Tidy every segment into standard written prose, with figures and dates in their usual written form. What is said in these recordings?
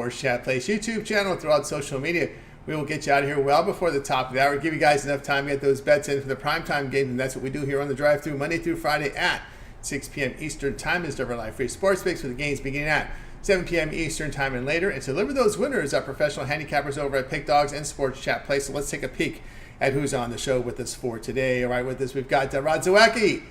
Sports Chat Place YouTube channel and throughout social media. We will get you out of here well before the top of the hour. Give you guys enough time to get those bets in for the primetime games, and that's what we do here on the drive-thru Monday through Friday at 6 p.m. Eastern Time. Is our live free sports picks for the games beginning at 7 p.m. Eastern Time and later. And to deliver those winners are professional handicappers over at Pick Dogs and Sports Chat Place. So let's take a peek at who's on the show with us for today. All right, with us, we've got Rod Zawacki.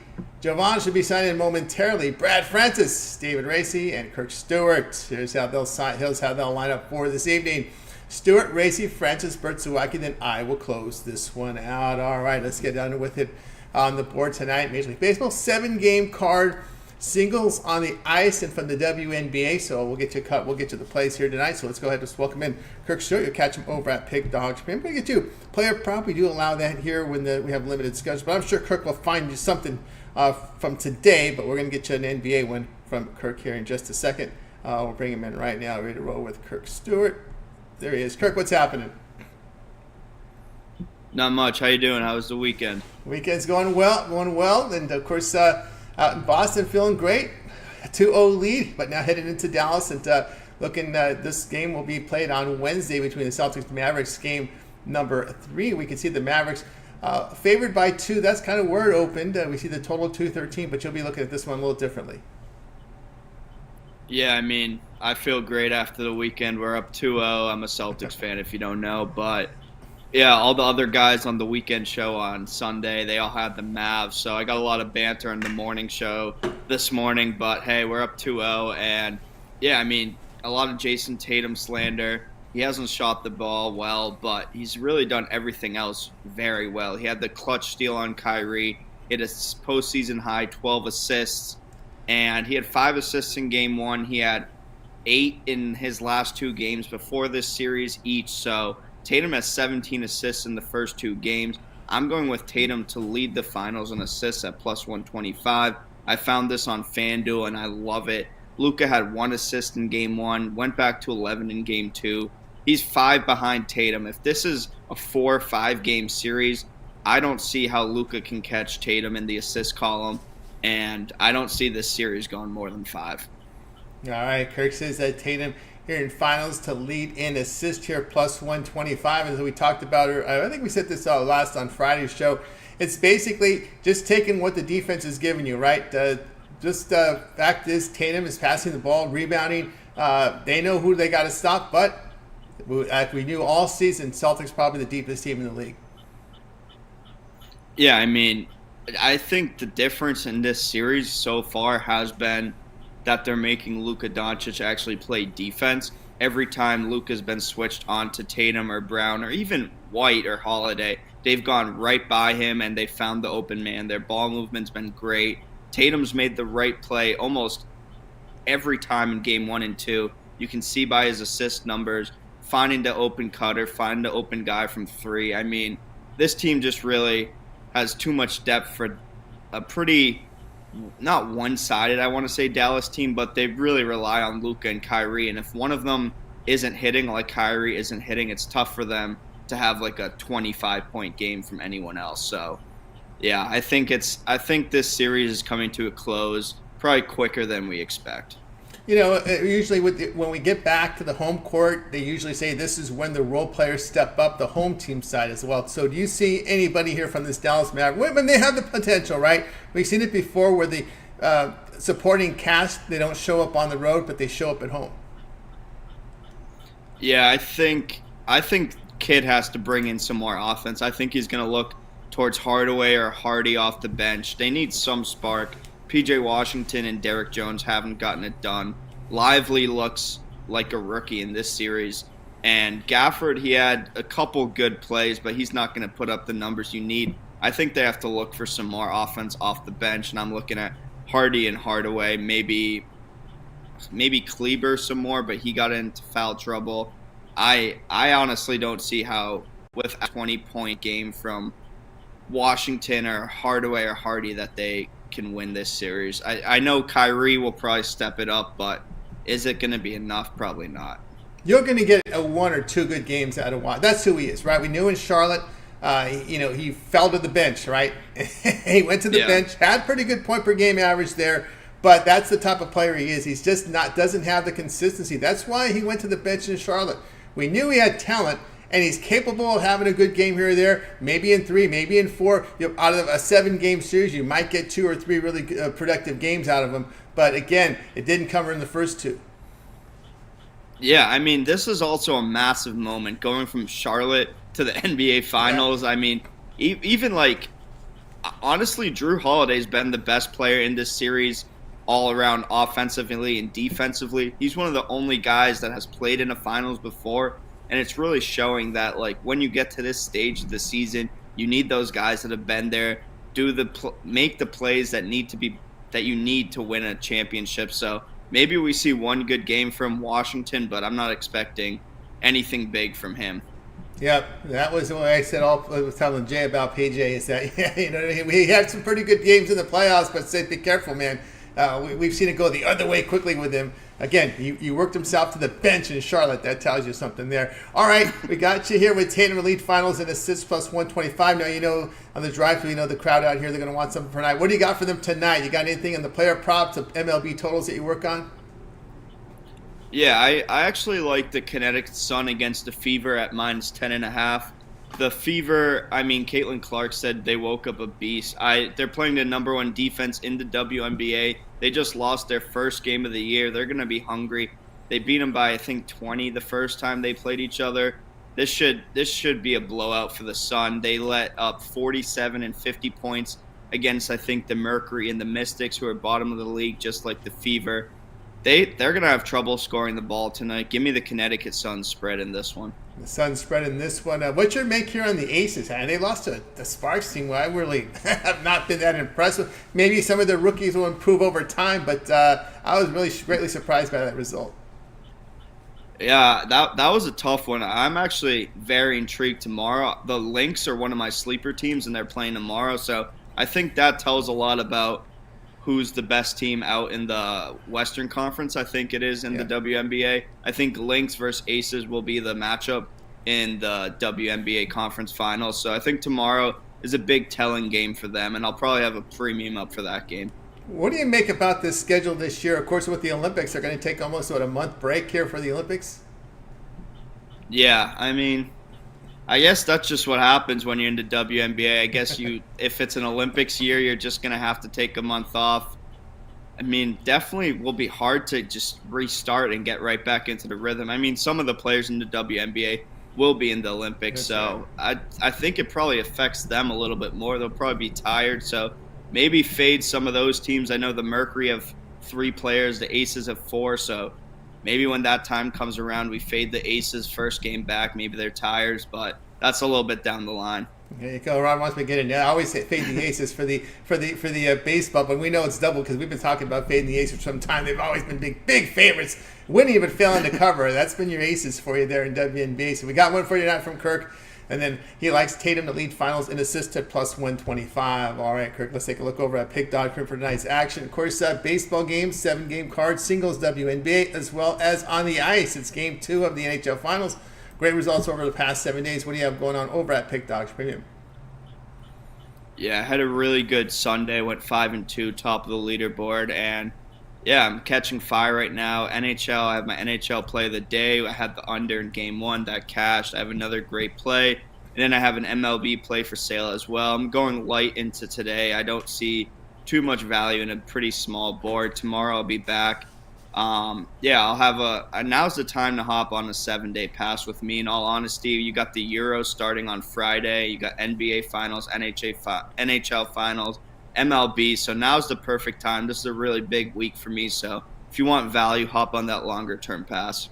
Javon should be signing in momentarily. Brad Francis, David Racy, and Kirk Stewart. Here's how they'll line up for this evening. Stewart, Racy, Francis, Burt Zawacki, then I will close this one out. All right, let's get on with it on the board tonight. Major League Baseball, 7-game card. Singles on the ice and from the WNBA. So we'll get to the plays here tonight. So let's go ahead and just welcome in Kirk Stewart. You'll catch him over at Pick Dogs. Remember to get to player prop. We do allow that here when we have limited schedules. But I'm sure Kirk will find you something from today. But we're going to get you an NBA one from Kirk here in just a second. We'll bring him in right now, ready to roll with Kirk Stewart. There he is. Kirk, what's happening? Not much. How you doing? How was the weekend? Weekend's going well. And, of course, out in Boston, feeling great. A 2-0 lead, but now heading into Dallas. And this game will be played on Wednesday between the Celtics and Mavericks, game number 3. We can see the Mavericks favored by 2. That's kind of where it opened. We see the total 213, but you'll be looking at this one a little differently. Yeah, I mean, I feel great after the weekend. We're up 2-0. I'm a Celtics fan if you don't know. But, yeah, all the other guys on the weekend show on Sunday, they all had the Mavs. So I got a lot of banter in the morning show this morning. But, hey, we're up 2-0. And, yeah, I mean, a lot of Jason Tatum slander. He hasn't shot the ball well, but he's really done everything else very well. He had the clutch steal on Kyrie. He had a postseason high 12 assists. And he had 5 assists in game 1. He had 8 in his last 2 games before this series each. So Tatum has 17 assists in the first 2 games. I'm going with Tatum to lead the finals in assists at plus 125. I found this on FanDuel, and I love it. Luka had 1 assist in game 1, went back to 11 in game 2. He's 5 behind Tatum. If this is a 4 or 5 game series, I don't see how Luka can catch Tatum in the assist column. And I don't see this series going more than 5. All right, Kirk says that Tatum here in finals to lead in assist here, plus 125. As we talked about, I think we said this last on Friday's show. It's basically just taking what the defense is giving you, right? Fact is, Tatum is passing the ball, rebounding. They know who they got to stop, but as we knew all season, Celtics probably the deepest team in the league. Yeah, I mean, I think the difference in this series so far has been that they're making Luka Doncic actually play defense. Every time Luka's been switched on to Tatum or Brown or even White or Holiday, they've gone right by him and they found the open man. Their ball movement's been great. Tatum's made the right play almost every time in game 1 and 2. You can see by his assist numbers, finding the open cutter, finding the open guy from 3. I mean, this team just really has too much depth for a pretty, not one-sided, I want to say, Dallas team, but they really rely on Luka and Kyrie. And if one of them isn't hitting like Kyrie isn't hitting, it's tough for them to have like a 25-point game from anyone else. So, yeah, I think this series is coming to a close probably quicker than we expect. You know, usually when we get back to the home court, they usually say this is when the role players step up, the home team side as well. So do you see anybody here from this Dallas Mavericks? When they have the potential, right? We've seen it before where the supporting cast, they don't show up on the road, but they show up at home. Yeah, I think Kidd has to bring in some more offense. I think he's going to look towards Hardaway or Hardy off the bench. They need some spark. P.J. Washington and Derek Jones haven't gotten it done. Lively looks like a rookie in this series. And Gafford, he had a couple good plays, but he's not going to put up the numbers you need. I think they have to look for some more offense off the bench, and I'm looking at Hardy and Hardaway, maybe Kleber some more, but he got into foul trouble. I honestly don't see how, with a 20-point game from Washington or Hardaway or Hardy, that they can win this series. I know Kyrie will probably step it up, but is it going to be enough? Probably not. You're going to get 1 or 2 good games out of Washington. That's who he is, right? We knew in Charlotte, he fell to the bench, right? He went to the bench, had pretty good point per game average there, but that's the type of player he is. He's just doesn't have the consistency. That's why he went to the bench in Charlotte. We knew he had talent, and he's capable of having a good game here or there, maybe in 3, maybe in 4. Out of a 7-game series, you might get 2 or 3 really productive games out of him. But again, it didn't cover in the first 2. Yeah, I mean, this is also a massive moment going from Charlotte to the NBA Finals. Yeah. I mean, even like, honestly, Drew Holiday's been the best player in this series all around offensively and defensively. He's one of the only guys that has played in the finals before. And it's really showing that, like, when you get to this stage of the season, you need those guys that have been there, make the plays that you need to win a championship. So maybe we see one good game from Washington, but I'm not expecting anything big from him. Yep, that was what I said. I was telling Jay about PJ is that we had some pretty good games in the playoffs, but say be careful, man. We've seen it go the other way quickly with him. Again, you worked himself to the bench in Charlotte. That tells you something there. All right, we got you here with Tatum Elite Finals and assists plus 125. Now, on the drive-thru, the crowd out here, they're going to want something for tonight. What do you got for them tonight? You got anything in the player props of MLB totals that you work on? Yeah, I actually like the Connecticut Sun against the Fever at minus 10.5. The Fever, I mean, Caitlin Clark said they woke up a beast. They're playing the number 1 defense in the WNBA. They just lost their first game of the year. They're going to be hungry. They beat them by, I think, 20 the first time they played each other. This should be a blowout for the Sun. They let up 47 and 50 points against, I think, the Mercury and the Mystics, who are bottom of the league, just like the Fever. They're going to have trouble scoring the ball tonight. Give me the Connecticut Sun spread in this one. The Sun spread in this one. What's your make here on the Aces? They lost to the Sparks team, where I really have not been that impressed with. Maybe some of the rookies will improve over time, but I was really greatly surprised by that result. Yeah, that was a tough one. I'm actually very intrigued tomorrow. The Lynx are one of my sleeper teams, and they're playing tomorrow, so I think that tells a lot about who's the best team out in the Western Conference, I think it is, in the WNBA. I think Lynx versus Aces will be the matchup in the WNBA Conference Finals. So I think tomorrow is a big telling game for them, and I'll probably have a premium up for that game. What do you make about this schedule this year? Of course, with the Olympics, they're going to take almost, a month break here for the Olympics? Yeah, I mean, I guess that's just what happens when you're in the WNBA. I guess if it's an Olympics year, you're just going to have to take a month off. I mean, definitely will be hard to just restart and get right back into the rhythm. I mean, some of the players in the WNBA will be in the Olympics, so right. I think it probably affects them a little bit more. They'll probably be tired, so maybe fade some of those teams. I know the Mercury have 3 players, the Aces have 4, so maybe when that time comes around, we fade the Aces first game back. Maybe they're tired, but that's a little bit down the line. There you go. Ron wants me to get in. I always say fade the Aces for the baseball, but we know it's double because we've been talking about fading the Aces for some time. They've always been big favorites, winning but failing to cover. That's been your Aces for you there in WNBA. So we got one for you tonight from Kirk, and then he likes Tatum to lead finals in assists at plus 125. All right, Kirk, let's take a look over at Pick.com for tonight's action. Of course, baseball games, 7-game cards, singles WNBA, as well as on the ice. It's game 2 of the NHL Finals. Great results over the past 7 days. What do you have going on over at Pick Dogs Premium? Yeah, I had a really good Sunday. Went 5-2, top of the leaderboard, and yeah, I'm catching fire right now. NHL, I have my NHL play of the day. I had the under in game 1 that cashed. I have another great play, and then I have an MLB play for sale as well. I'm going light into today. I don't see too much value in a pretty small board. Tomorrow I'll be back. I'll have now's the time to hop on a 7-day pass with me. In all honesty, you got the Euros starting on Friday. You got NBA Finals, NHL Finals, MLB. So now's the perfect time. This is a really big week for me. So if you want value, hop on that longer-term pass.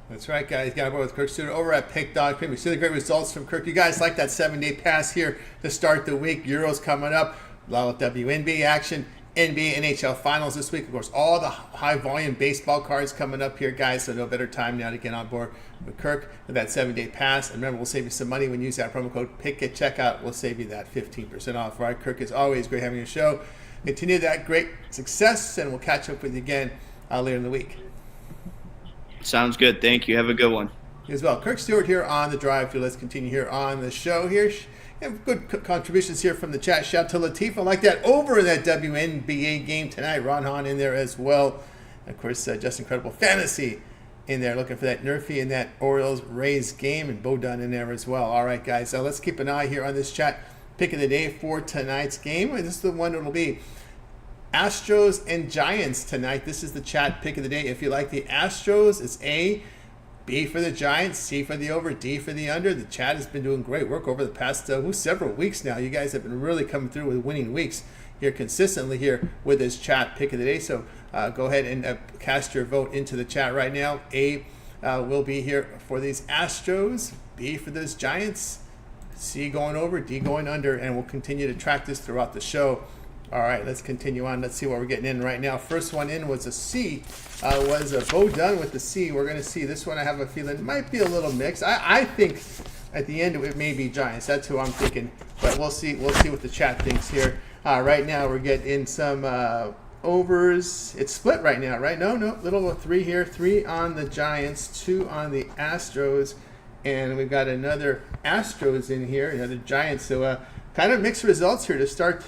That's right, guys. Got to go with Kirk Stewart over at Pick.com. We see the great results from Kirk. You guys like that 7-day pass here to start the week. Euros coming up. A lot of WNBA action. NBA, NHL Finals this week. Of course, all the high-volume baseball cards coming up here, guys, so no better time now to get on board with Kirk with that 7-day pass. And remember, we'll save you some money when you use that promo code PICK at checkout. We'll save you that 15% off. All right, Kirk, it's always great having your show. Continue that great success, and we'll catch up with you again later in the week. Sounds good. Thank you. Have a good one. You as well. Kirk Stewart here on the drive-thru. Let's continue here on the show here. And good contributions here from the chat. Shout out to Latifah. I like that over in that WNBA game tonight. Ron Hahn in there as well. Of course, just incredible fantasy in there, looking for that Nerfy in that Orioles-Rays game, and Bo Dunn in there as well. All right, guys, so let's keep an eye here on this chat. Pick of the day for tonight's game. And this is the one that'll be Astros and Giants tonight. This is the chat pick of the day. If you like the Astros, it's A. B for the Giants, C for the over, D for the under. The chat has been doing great work over the past several weeks now. You guys have been really coming through with winning weeks here consistently here with this chat pick of the day. So go ahead and cast your vote into the chat right now. A will be here for these Astros, B for those Giants, C going over, D going under, and we'll continue to track this throughout the show. All right, let's continue on. Let's see what we're getting in right now. First one in was a C. Was a Bo Dunn with the C. We're going to see this one. I have a feeling might be a little mixed. I think at the end it may be Giants. That's who I'm thinking. But we'll see. We'll see what the chat thinks here. Right now we're getting in some overs. It's split right now, right? No, little 3 here. 3 on the Giants, 2 on the Astros, and we've got another Astros in here, another Giants. So kind of mixed results here to start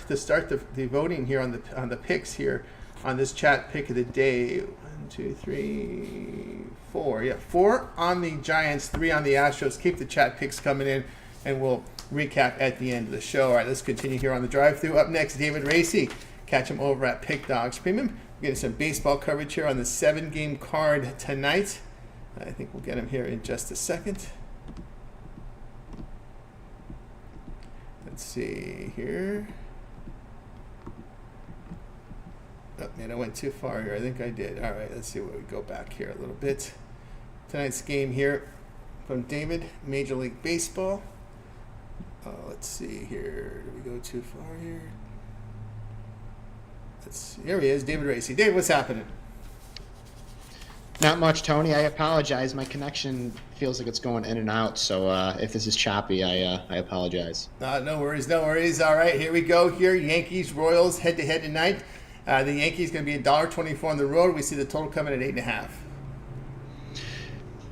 the voting here on the picks here on this chat pick of the day. 1, 2, 3, 4. Yeah, 4 on the Giants, 3 on the Astros. Keep the chat picks coming in, and we'll recap at the end of the show. All right, let's continue here on the drive-through. Up next, David Racy. Catch him over at Pick Dogs Premium. We're getting some baseball coverage here on the 7-game card tonight. I think we'll get him here in just a second. Let's see here. Oh, man, I went too far here. I think I did. All right, let's see what we go back here a little bit. Tonight's game here from David, Major League Baseball. Let's see here. Did we go too far here? Here he is, David Racy. Dave, what's happening? Not much, Tony. I apologize. My connection feels like it's going in and out, so if this is choppy, I apologize. No worries, no worries. All right, here we go here. Yankees, Royals, head-to-head tonight. The Yankees going to be $1.24 on the road. We see the total coming at 8.5.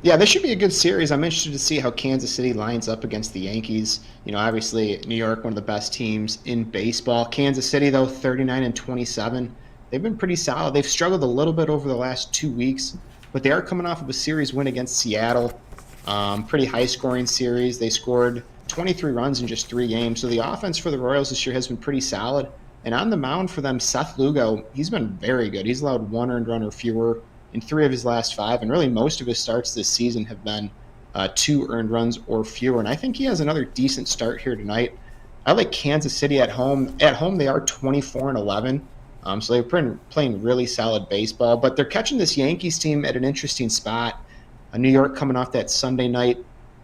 Yeah, this should be a good series. I'm interested to see how Kansas City lines up against the Yankees. You know, obviously, New York, one of the best teams in baseball. Kansas City, though, 39-27. They've been pretty solid. They've struggled a little bit over the last 2 weeks, but they are coming off of a series win against Seattle. Pretty high-scoring series. They scored 23 runs in just 3 games. So the offense for the Royals this year has been pretty solid. And on the mound for them, Seth Lugo, he's been very good. He's allowed 1 earned run or fewer in 3 of his last 5, and really most of his starts this season have been 2 earned runs or fewer. And I think he has another decent start here tonight. I like Kansas City at home. At home, they are 24-11, so they're playing really solid baseball. But they're catching this Yankees team at an interesting spot. New York coming off that Sunday night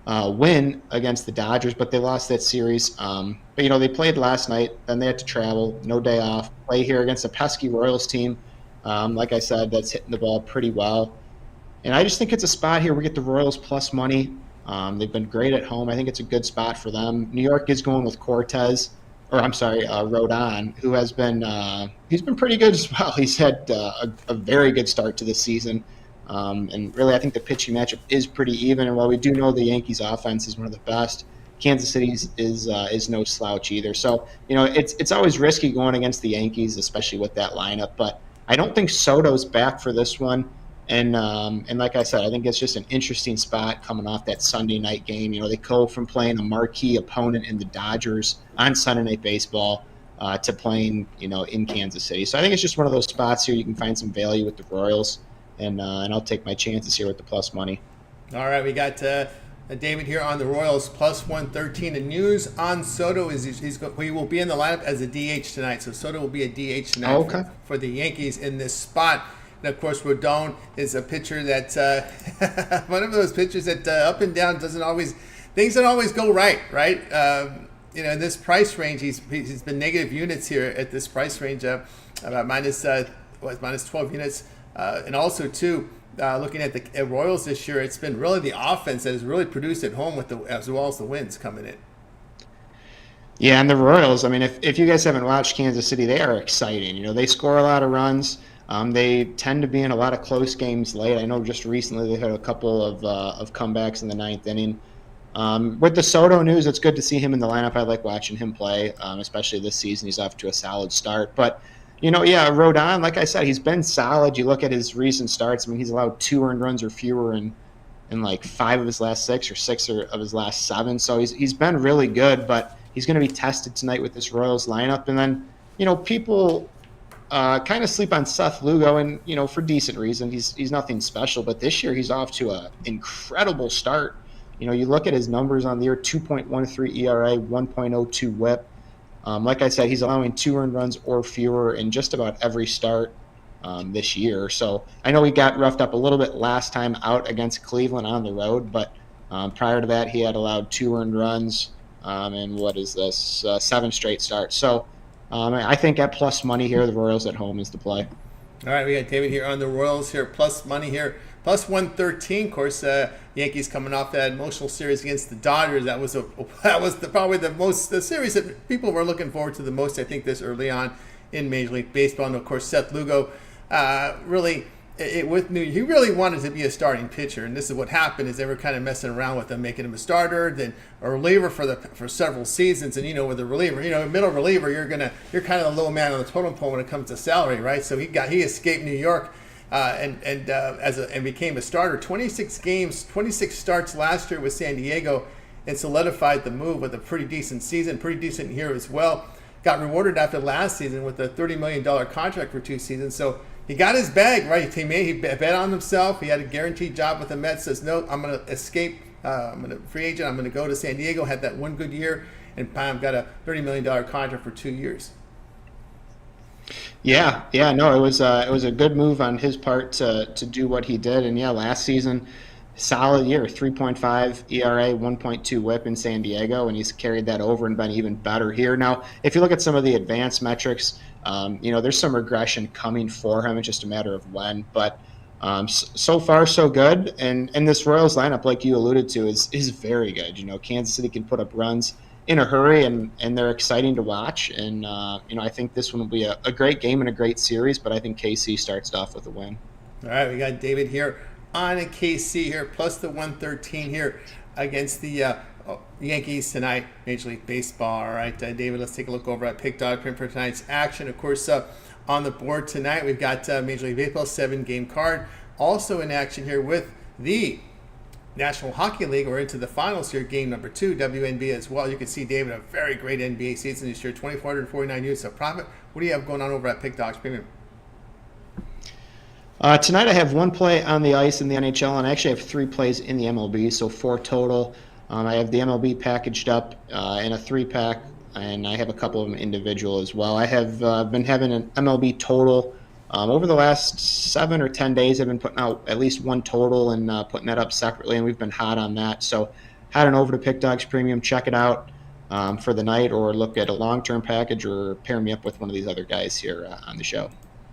win against the Dodgers, but they lost that series. But, you know, they played last night, then they had to travel, no day off, play here against a pesky Royals team. Like I said, that's hitting the ball pretty well. And I just think it's a spot here. We get the Royals plus money. They've been great at home. I think it's a good spot for them. New York is going with Rodon, who has been he's been pretty good as well. He's had a very good start to the season. And really, I think the pitching matchup is pretty even. And while we do know the Yankees' offense is one of the best, Kansas City's is no slouch either. So, you know, it's always risky going against the Yankees, especially with that lineup. But I don't think Soto's back for this one. And like I said, I think it's just an interesting spot coming off that Sunday night game. You know, they go from playing a marquee opponent in the Dodgers on Sunday Night Baseball to playing, you know, in Kansas City. So I think it's just one of those spots here you can find some value with the Royals. And I'll take my chances here with the plus money. All right, we got David here on the Royals plus 113. The news on Soto is he will be in the lineup as a DH tonight. So Soto will be a DH tonight for the Yankees in this spot. And of course, Rodon is a pitcher that one of those pitchers that up and down things don't always go right. You know, in this price range, he's been negative units here at this price range, about minus 12 units. And also, too, looking at the Royals this year, it's been really the offense that has really produced at home as well as the wins coming in. Yeah, and the Royals, I mean, if you guys haven't watched Kansas City, they are exciting. You know, they score a lot of runs. They tend to be in a lot of close games late. I know just recently they had a couple of comebacks in the 9th inning. With the Soto news, it's good to see him in the lineup. I like watching him play, especially this season. He's off to a solid start. But, Rodon, like I said, he's been solid. You look at his recent starts. I mean, he's allowed 2 earned runs or fewer in like 5 of his last 6 or 6 of his last 7. So he's been really good, but he's going to be tested tonight with this Royals lineup. And then, people kind of sleep on Seth Lugo, and, for decent reason. He's nothing special. But this year he's off to an incredible start. You look at his numbers on the year, 2.13 ERA, 1.02 whip. Like I said, he's allowing 2 earned runs or fewer in just about every start this year. So I know he got roughed up a little bit last time out against Cleveland on the road, but prior to that, he had allowed 2 earned runs and 7 straight starts. So I think at plus money here, the Royals at home is the play. All right, we got David here on the Royals here, plus money here, plus 113. Of course, Yankees coming off that emotional series against the Dodgers. That was probably the series that people were looking forward to the most. I think this early on in Major League Baseball, and of course, Seth Lugo he really wanted to be a starting pitcher, and this is what happened: is they were kind of messing around with him, making him a starter, then a reliever for several seasons. And with a reliever, middle reliever, you're kind of the low man on the totem pole when it comes to salary, right? So he escaped New York and became a starter. 26 games, 26 starts last year with San Diego, and solidified the move with a pretty decent season, pretty decent year as well. Got rewarded after last season with a $30 million contract for 2 seasons. So he got his bag, right? He bet on himself. He had a guaranteed job with the Mets. Says, no, I'm going to escape. I'm going to free agent. I'm going to go to San Diego. Had that one good year, and bam, got a $30 million contract for 2 years. Yeah, no, it was a good move on his part to do what he did. And last season, solid year, 3.5 ERA, 1.2 whip in San Diego, and he's carried that over and been even better here. Now, if you look at some of the advanced metrics, there's some regression coming for him. It's just a matter of when. But so far, so good. And this Royals lineup, like you alluded to, is very good. Kansas City can put up runs in a hurry, and they're exciting to watch. And, I think this one will be a great game and a great series, but I think KC starts off with a win. All right, we got David here on a KC here, plus the 113 here against the Yankees tonight, Major League Baseball. All right, David, let's take a look over at Pick Dog Print for tonight's action. Of course, on the board tonight, we've got Major League Baseball 7-game card. Also in action here with the National Hockey League. We're into the finals here, game number 2, WNBA as well. You can see, David, a very great NBA season this year, 2,449 units of profit. What do you have going on over at Pick Dogs Premium? Tonight I have 1 play on the ice in the NHL, and I actually have 3 plays in the MLB, so 4 total. I have the MLB packaged up in a 3-pack, and I have a couple of them individual as well. I have been having an MLB total over the last 7 or 10 days. I've been putting out at least 1 total and putting that up separately, and we've been hot on that. So head on over to Pick Dogs Premium, check it out for the night, or look at a long-term package, or pair me up with one of these other guys here on the show.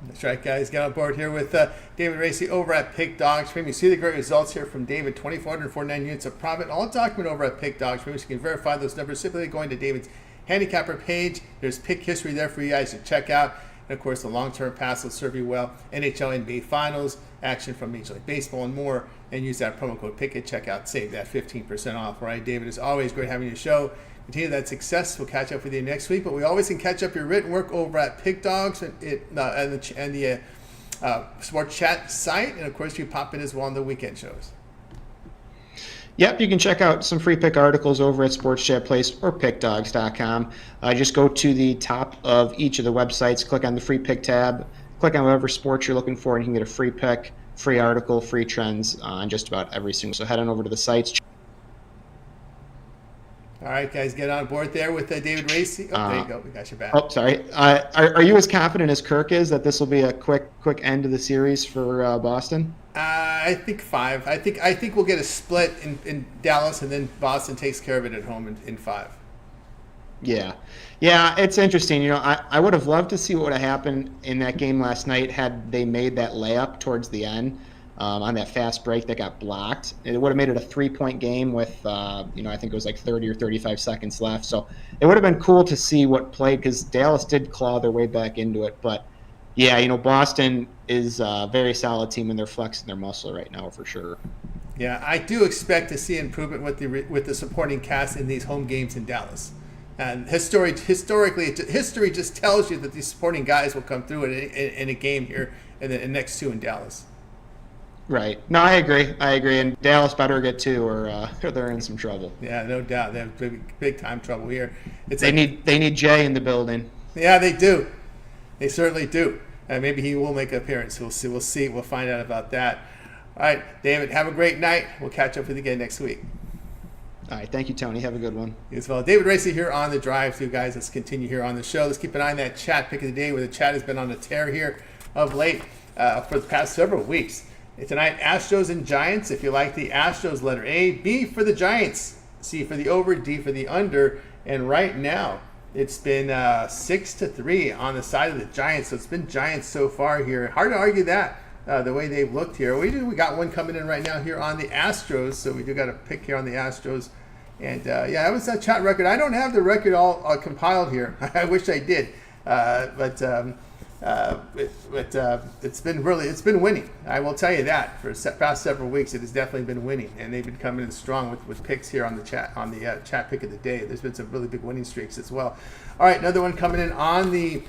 That's right, guys. Get on board here with David Racy over at Pick Dogs Premium. You see the great results here from David, 2,449 units of profit. All document over at Pick Dogs Premium. So you can verify those numbers simply going to David's handicapper page. There's pick history there for you guys to check out. And, of course, the long-term pass will serve you well. NHL, NBA Finals, action from Major League Baseball, and more. And use that promo code PICK at checkout. Save that 15% off. All right, David, it's always great having you show. Continue that success. We'll catch up with you next week. But we always can catch up your written work over at Pick Dogs and the Sports Chat site. And, of course, you pop in as well on the weekend shows. Yep, you can check out some free pick articles over at Sports Chat Place or pickdogs.com. Just go to the top of each of the websites, click on the free pick tab, click on whatever sports you're looking for, and you can get a free pick, free article, free trends on just about every single. So head on over to the sites. All right, guys, get on board there with David Racy. Oh, there you go. We got your back. Oh, sorry. Are you as confident as Kirk is that this will be a quick end of the series for Boston? I think 5. I think we'll get a split in Dallas, and then Boston takes care of it at home in 5. Yeah, it's interesting. I would have loved to see what would have happened in that game last night had they made that layup towards the end on that fast break that got blocked. It would have made it a 3-point game with, I think it was like 30 or 35 seconds left. So it would have been cool to see what played, because Dallas did claw their way back into it. But, yeah, Boston is a very solid team, and they're flexing their muscle right now for sure. Yeah, I do expect to see improvement with the supporting cast in these home games in Dallas. And historically, history just tells you that these supporting guys will come through in a game here and the next two in Dallas. Right. No, I agree. And Dallas better get two, or they're in some trouble. Yeah, no doubt. They have big time trouble here. They need Jay in the building. Yeah, they do. They certainly do. Maybe he will make an appearance. We'll see. We'll find out about that. All right, David, have a great night. We'll catch up with you again next week. All right, thank you, Tony. Have a good one. You as well. David Racy here on the Drive Through, guys. Let's continue here on the show. Let's keep an eye on that chat pick of the day, where the chat has been on a tear here of late for the past several weeks. Tonight, Astros and Giants. If you like the Astros, letter A. B for the Giants. C for the over. D for the under. And right now, it's been 6-3 on the side of the Giants. So it's been Giants so far here. Hard to argue that, the way they've looked here. We got one coming in right now here on the Astros. So we do got a pick here on the Astros. And yeah, that was that chat record. I don't have the record all compiled here. I wish I did. But it's been winning. I will tell you that for the past several weeks, it has definitely been winning, and they've been coming in strong with picks here on the chat pick of the day. There's been some really big winning streaks as well. All right, another one coming in on the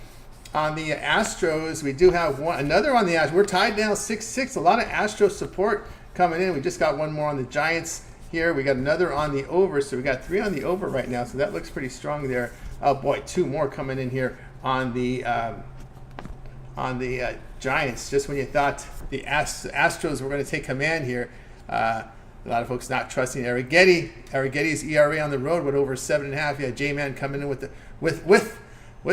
Astros. We do have another on the Astros. We're tied now 6-6. A lot of Astros support coming in. We just got one more on the Giants here. We got another on the over, so we got 3 on the over right now. So that looks pretty strong there. Oh boy, 2 more coming in here on the Giants. Just when you thought the Astros were going to take command here, a lot of folks not trusting Arrighetti. Arrighetti's ERA on the road with over 7.5. Yeah, J-Man coming in with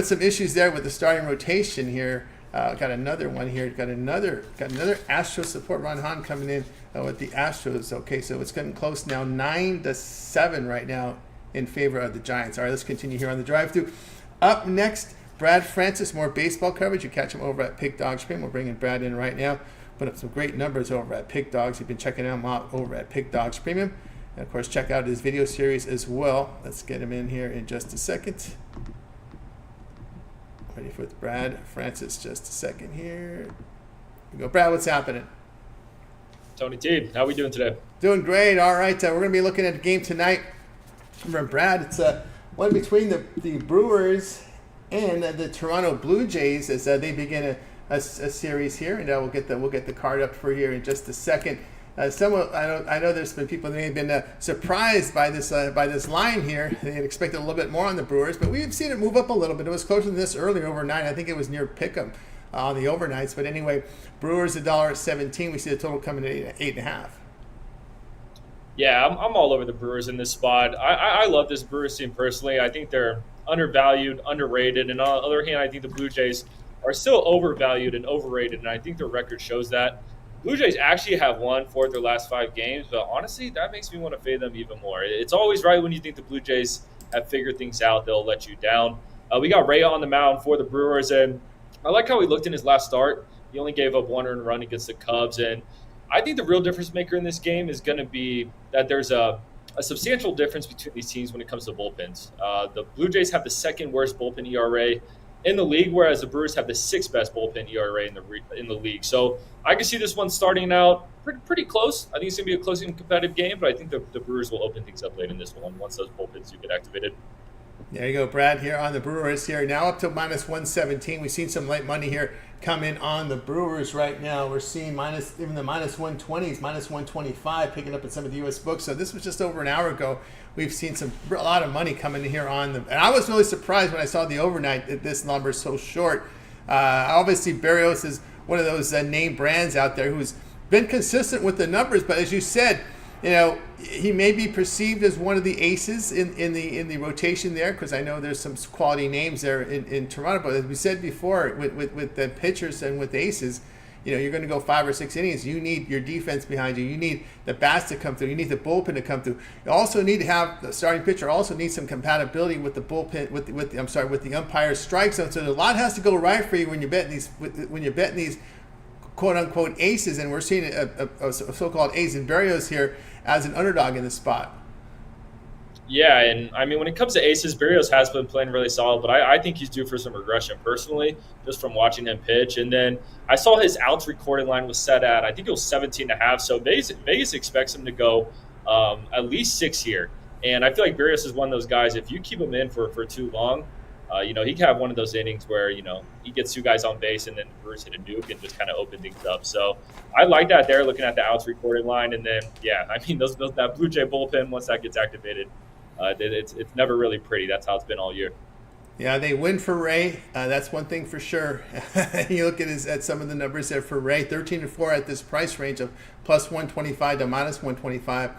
some issues there with the starting rotation here. Got another one here. Got another Astros support. Ron Hahn coming in with the Astros. Okay, so it's getting close now. 9-7 right now in favor of the Giants. All right, let's continue here on the drive-thru. Up next, Brad Francis, more baseball coverage. You catch him over at Pick Dogs Premium. We're bringing Brad in right now. Put up some great numbers over at Pick Dogs. You've been checking him out over at Pick Dogs Premium. And, of course, check out his video series as well. Let's get him in here in just a second. Ready for Brad Francis, just a second here. Here we go. Brad, what's happening? Tony T, how are we doing today? Doing great. All right, we're going to be looking at a game tonight from Brad. It's one between the Brewers and the Toronto Blue Jays as they begin a series here, and we'll get the card up for here in just a second. I know there's been people that have been surprised by this line here. They had expected a little bit more on the Brewers, but we've seen it move up a little bit. It was closer than this earlier, over 9. I think it was near Pick'em on the overnights. But anyway, Brewers $1.17. We see the total coming at 8.5. Yeah, I'm all over the Brewers in this spot. I love this Brewers team personally. I think they're undervalued, underrated, and on the other hand, I think the Blue Jays are still overvalued and overrated, and I think their record shows that. Blue Jays actually have won 4 of their last 5 games, but honestly, that makes me want to fade them even more. It's always right when you think the Blue Jays have figured things out, they'll let you down. We got Ray on the mound for the Brewers, and I like how he looked in his last start. He only gave up 1 earned run against the Cubs, and I think the real difference maker in this game is going to be that there's a substantial difference between these teams when it comes to bullpens. The Blue Jays have the 2nd worst bullpen ERA in the league, whereas the Brewers have the 6th best bullpen ERA in the league. So I can see this one starting out pretty close. I think it's going to be a close and competitive game, but I think the Brewers will open things up late in this one once those bullpens do get activated. There you go, Brad, here on the Brewers here. Now up to -117. We've seen some light money here come in on the Brewers right now. We're seeing even the -120s, -125 picking up in some of the U.S. books. So this was just over an hour ago. We've seen a lot of money coming in here on them. And I was really surprised when I saw the overnight that this number is so short. Obviously, Berrios is one of those name brands out there who's been consistent with the numbers. But as you said, he may be perceived as one of the aces in the rotation there, because I know there's some quality names there in Toronto. But as we said before, with the pitchers and with the aces, you're going to go 5 or 6 innings. You need your defense behind you. You need the bats to come through. You need the bullpen to come through. You also need to have the starting pitcher also needs some compatibility with the bullpen with the umpire's strike zone. So a lot has to go right for you when you're betting these quote unquote aces, and we're seeing a so-called ace in Berrios here as an underdog in this spot. Yeah, and I mean, when it comes to aces, Barrios has been playing really solid, but I think he's due for some regression personally, just from watching him pitch. And then I saw his outs recording line was set at, I think it was 17 and a half. So Vegas expects him to go at least 6 here. And I feel like Barrios is one of those guys, if you keep him in for too long, he can have one of those innings where, he gets 2 guys on base and then Brewers hit a nuke and just kind of open things up. So I like that there, looking at the outs recording line. And then, yeah, I mean, that Blue Jay bullpen, once that gets activated, it's never really pretty. That's how it's been all year. Yeah, they win for Ray. That's one thing for sure. You look at some of the numbers there for Ray, 13-4 at this price range of plus 125 to minus 125.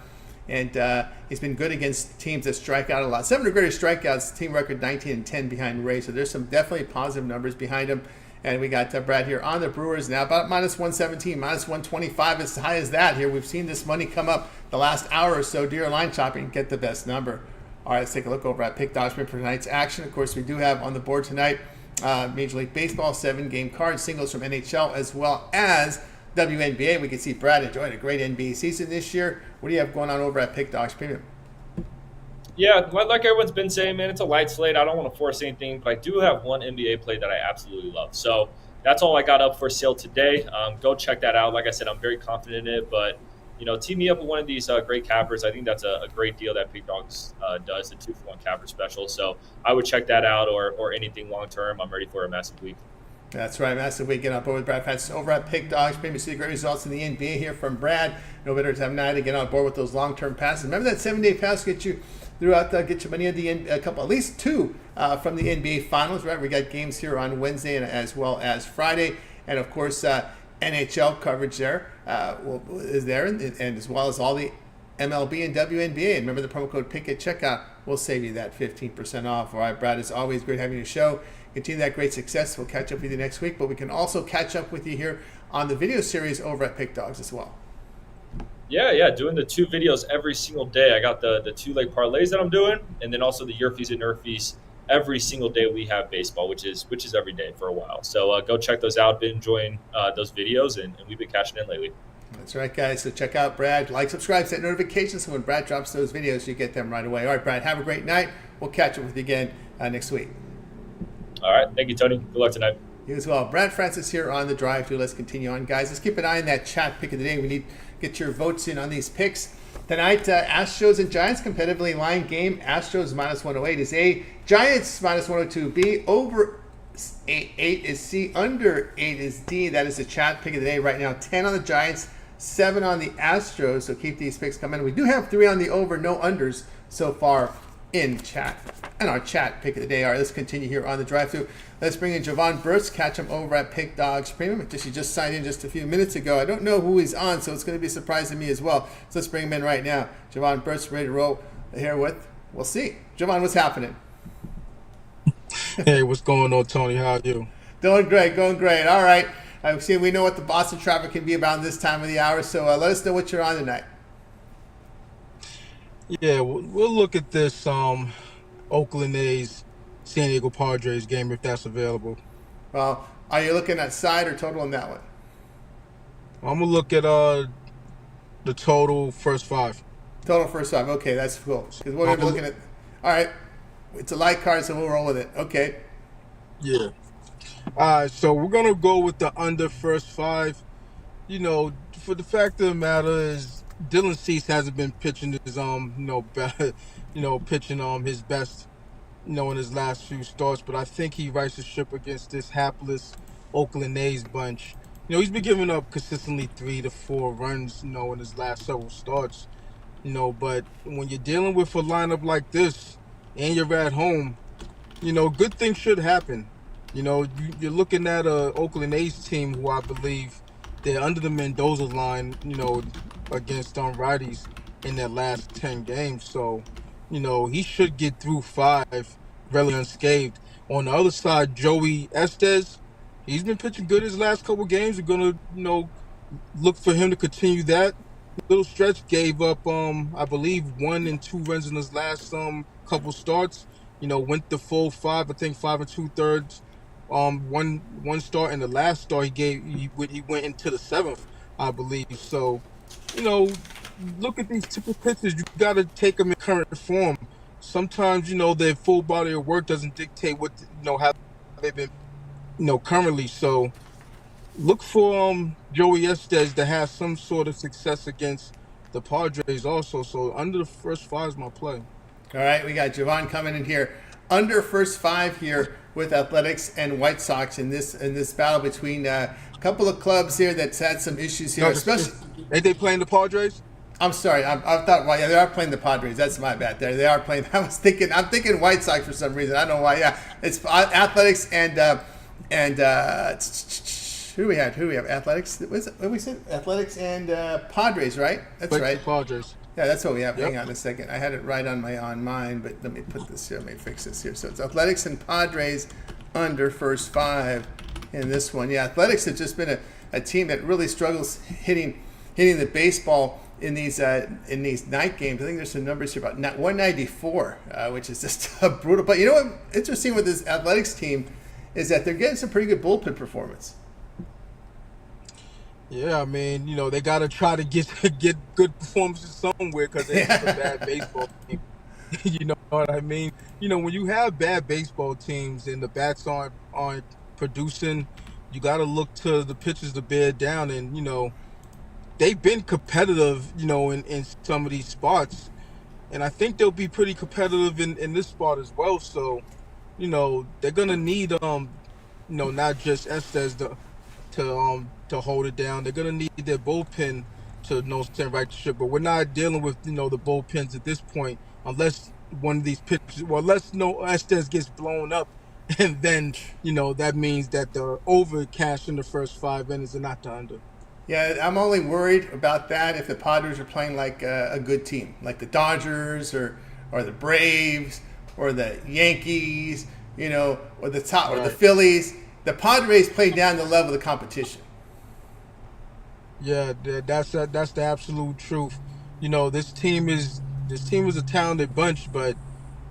And he's been good against teams that strike out a lot. 7 greater strikeouts, team record 19-10 behind Ray. So there's some definitely positive numbers behind him. And we got Brad here on the Brewers now, about minus 117, minus 125, as high as that here. We've seen this money come up the last hour or so. Do your line shopping, get the best number. All right, let's take a look over at Pick Dogs for tonight's action. Of course, we do have on the board tonight Major League Baseball 7-game cards, singles from NHL, as well as WNBA. We can see Brad enjoying a great NBA season this year. What do you have going on over at Pick Dogs Premium? Yeah, like everyone's been saying, man, it's a light slate. I don't want to force anything, but I do have one NBA play that I absolutely love. So that's all I got up for sale today. Go check that out. Like I said, I'm very confident in it, but team me up with one of these great cappers. I think that's a great deal that Pick Dogs does, the 2-for-1 capper special. So I would check that out or anything long term. I'm ready for a massive week. That's right, massive week. Get up over with Brad Francis over at Pick Dogs. Maybe see great results in the NBA here from Brad. No better time now to get on board with those long-term passes. Remember that 7-day pass get you throughout, get your money at the end, at least 2 from the NBA Finals. Right, we got games here on Wednesday and as well as Friday, and of course NHL coverage there is there, and as well as all the MLB and WNBA. And remember the promo code PICK at checkout will save you that 15% off. All right, Brad, it's always great having you show. Continue that great success. We'll catch up with you next week, but we can also catch up with you here on the video series over at Pick Dogs as well. Yeah, doing the 2 videos every single day. I got the 2-leg parlays that I'm doing, and then also the Yerfies and Nerfies every single day we have baseball, which is every day for a while. So go check those out. Been enjoying those videos, and we've been cashing in lately. That's right, guys. So check out Brad. Like, subscribe, set notifications so when Brad drops those videos, you get them right away. All right, Brad, have a great night. We'll catch up with you again next week. All right. Thank you, Tony. Good luck tonight. You as well. Brad Francis here on the drive through. Let's continue on, guys. Let's keep an eye on that chat pick of the day. We need to get your votes in on these picks. Tonight, Astros and Giants competitively line game. Astros minus 108 is A. Giants minus 102 B. Over 8 is C. Under 8 is D. That is the chat pick of the day right now. 10 on the Giants, 7 on the Astros. So keep these picks coming. We do have 3 on the over, no unders so far in chat. And our chat pick of the day. All right, let's continue here on the drive-thru. Let's bring in Javon Bur, catch him over at Pick Dogs Premium. He just signed in just a few minutes ago. I don't know who he's on, so it's going to be a surprise to me as well. So let's bring him in right now. Javon Bur, ready to roll here with, we'll see. Javon, what's happening? Hey, what's going on, Tony? How are you? Doing great, going great. All right. See, we know what the Boston traffic can be about this time of the hour, so let us know what you're on tonight. Yeah, we'll look at this Oakland A's San Diego Padres game if that's available. Well, are you looking at side or total on that one? I'm gonna look at the total first 5. Total first 5. Okay, that's cool. Because we're gonna be looking at. All right, it's a light card, so we'll roll with it. Okay. Yeah. All right, so we're gonna go with the under first 5. For the fact of the matter is, Dylan Cease hasn't been pitching his pitching his best, in his last few starts. But I think he rights the ship against this hapless Oakland A's bunch. He's been giving up consistently 3 to 4 runs, in his last several starts. But when you're dealing with a lineup like this and you're at home, good things should happen. You're looking at a Oakland A's team who I believe they're under the Mendoza line, against righties in their last 10 games. So, he should get through 5 really unscathed. On the other side, Joey Estes, he's been pitching good his last couple games. We're going to, look for him to continue that little stretch. Gave up, I believe, 1 and 2 runs in his last couple starts. Went the full 5, I think 5 and 2/3. One start, and the last start he went into the 7th, I believe. So, look at these typical pitchers. You got to take them in current form. sometimes their full body of work doesn't dictate what how they've been currently. So look for Joey Estes to have some sort of success against the Padres also. So under the first 5 is my play. All right, we got Javon coming in here under first 5 here with Athletics and White Sox in this battle between a couple of clubs here that's had some issues here. Especially, ain't they playing the Padres? I'm sorry, I thought, well, yeah, they are playing the Padres. That's my bad. They are playing. I'm thinking White Sox for some reason. I don't know why. Yeah, it's Athletics and who do we have? Athletics. What we said? Athletics and Padres, right? That's right. Padres. Yeah, that's what we have. Yep. Hang on a second. I had it right on mine, but let me put this here. Let me fix this here. So it's Athletics and Padres under first 5 in this one. Yeah, Athletics have just been a team that really struggles hitting the baseball in these night games. I think there's some numbers here about 194, which is just brutal. But you know what? Interesting with this Athletics team is that they're getting some pretty good bullpen performance. Yeah, I mean, they got to try to get good performances somewhere because they have a bad baseball team. You know what I mean? When you have bad baseball teams and the bats aren't producing, you got to look to the pitchers to bear down. And, they've been competitive, in some of these spots. And I think they'll be pretty competitive in this spot as well. So, they're going to need, not just Estes to hold it down. They're gonna need their bullpen to stand right to ship. But we're not dealing with the bullpens at this point unless one of these pitchers, unless Estes gets blown up, and then that means that the over cash in the first 5 innings and not the under. Yeah, I'm only worried about that if the Padres are playing like a good team, like the Dodgers or the Braves or the Yankees, or the top or the Phillies. The Padres play down the level of the competition. Yeah, that's the absolute truth. This team is a talented bunch, but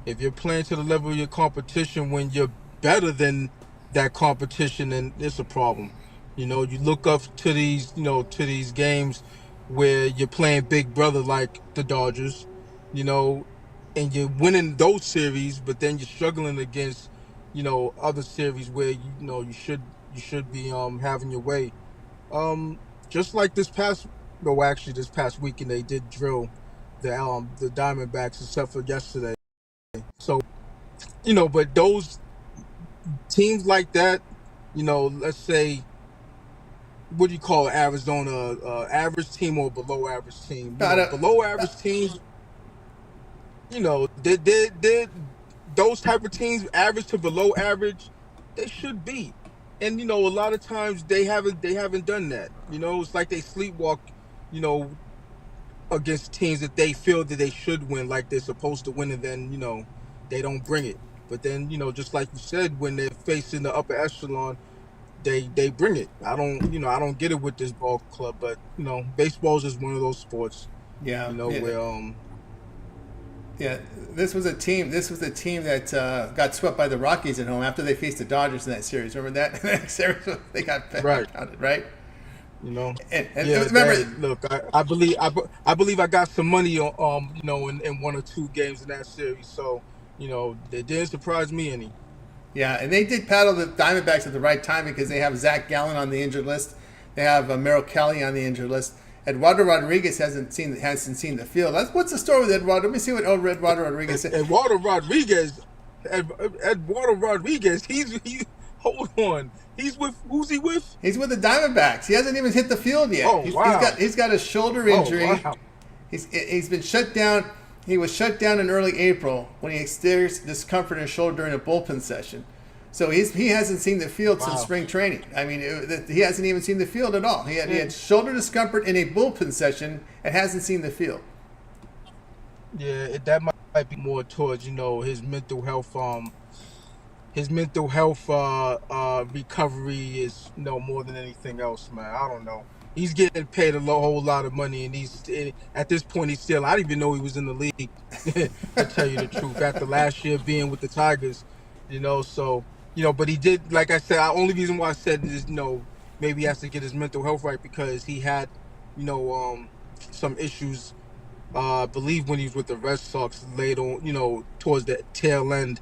if you're playing to the level of your competition when you're better than that competition, then it's a problem. You look up to these games where you're playing big brother like the Dodgers, and you're winning those series, but then you're struggling against other series where you should be having your way. Just like this past weekend they did drill the Diamondbacks except for yesterday. So but those teams like that, let's say, what do you call Arizona, average team or below average team? Below average teams, they're those type of teams, average to below average, they should beat. And a lot of times they haven't done that. It's like they sleepwalk, against teams that they feel that they should win, like they're supposed to win, and then they don't bring it. But then just like you said, when they're facing the upper echelon, they bring it. I don't get it with this ball club, but baseball is just one of those sports. Yeah. Where Yeah, this was a team that got swept by the Rockies at home after they faced the Dodgers in that series. Remember that? That series, they got pounded, right? And remember, look, I believe I got some money on in 1 or 2 games in that series. So they didn't surprise me any. Yeah, and they did paddle the Diamondbacks at the right time because they have Zach Gallen on the injured list. They have Merrill Kelly on the injured list. Eduardo Rodriguez hasn't seen the field. What's the story with Eduardo? Let me see what Eduardo Rodriguez said. Eduardo Rodriguez. Hold on. Who's he with? He's with the Diamondbacks. He hasn't even hit the field yet. Oh, wow. He's got a shoulder injury. Oh, wow. He's been shut down. He was shut down in early April when he experienced discomfort in his shoulder during a bullpen session. So he hasn't seen the field since spring training. I mean, he hasn't even seen the field at all. He had shoulder discomfort in a bullpen session and hasn't seen the field. Yeah, that might be more towards his mental health. His mental health recovery is more than anything else, man. I don't know. He's getting paid a whole lot of money, and at this point he's still. I didn't even know he was in the league. To tell you the truth, after last year being with the Tigers, so. But he did, like I said, the only reason why I said is, maybe he has to get his mental health right because he had, some issues I believe when he was with the Red Sox late on, towards the tail end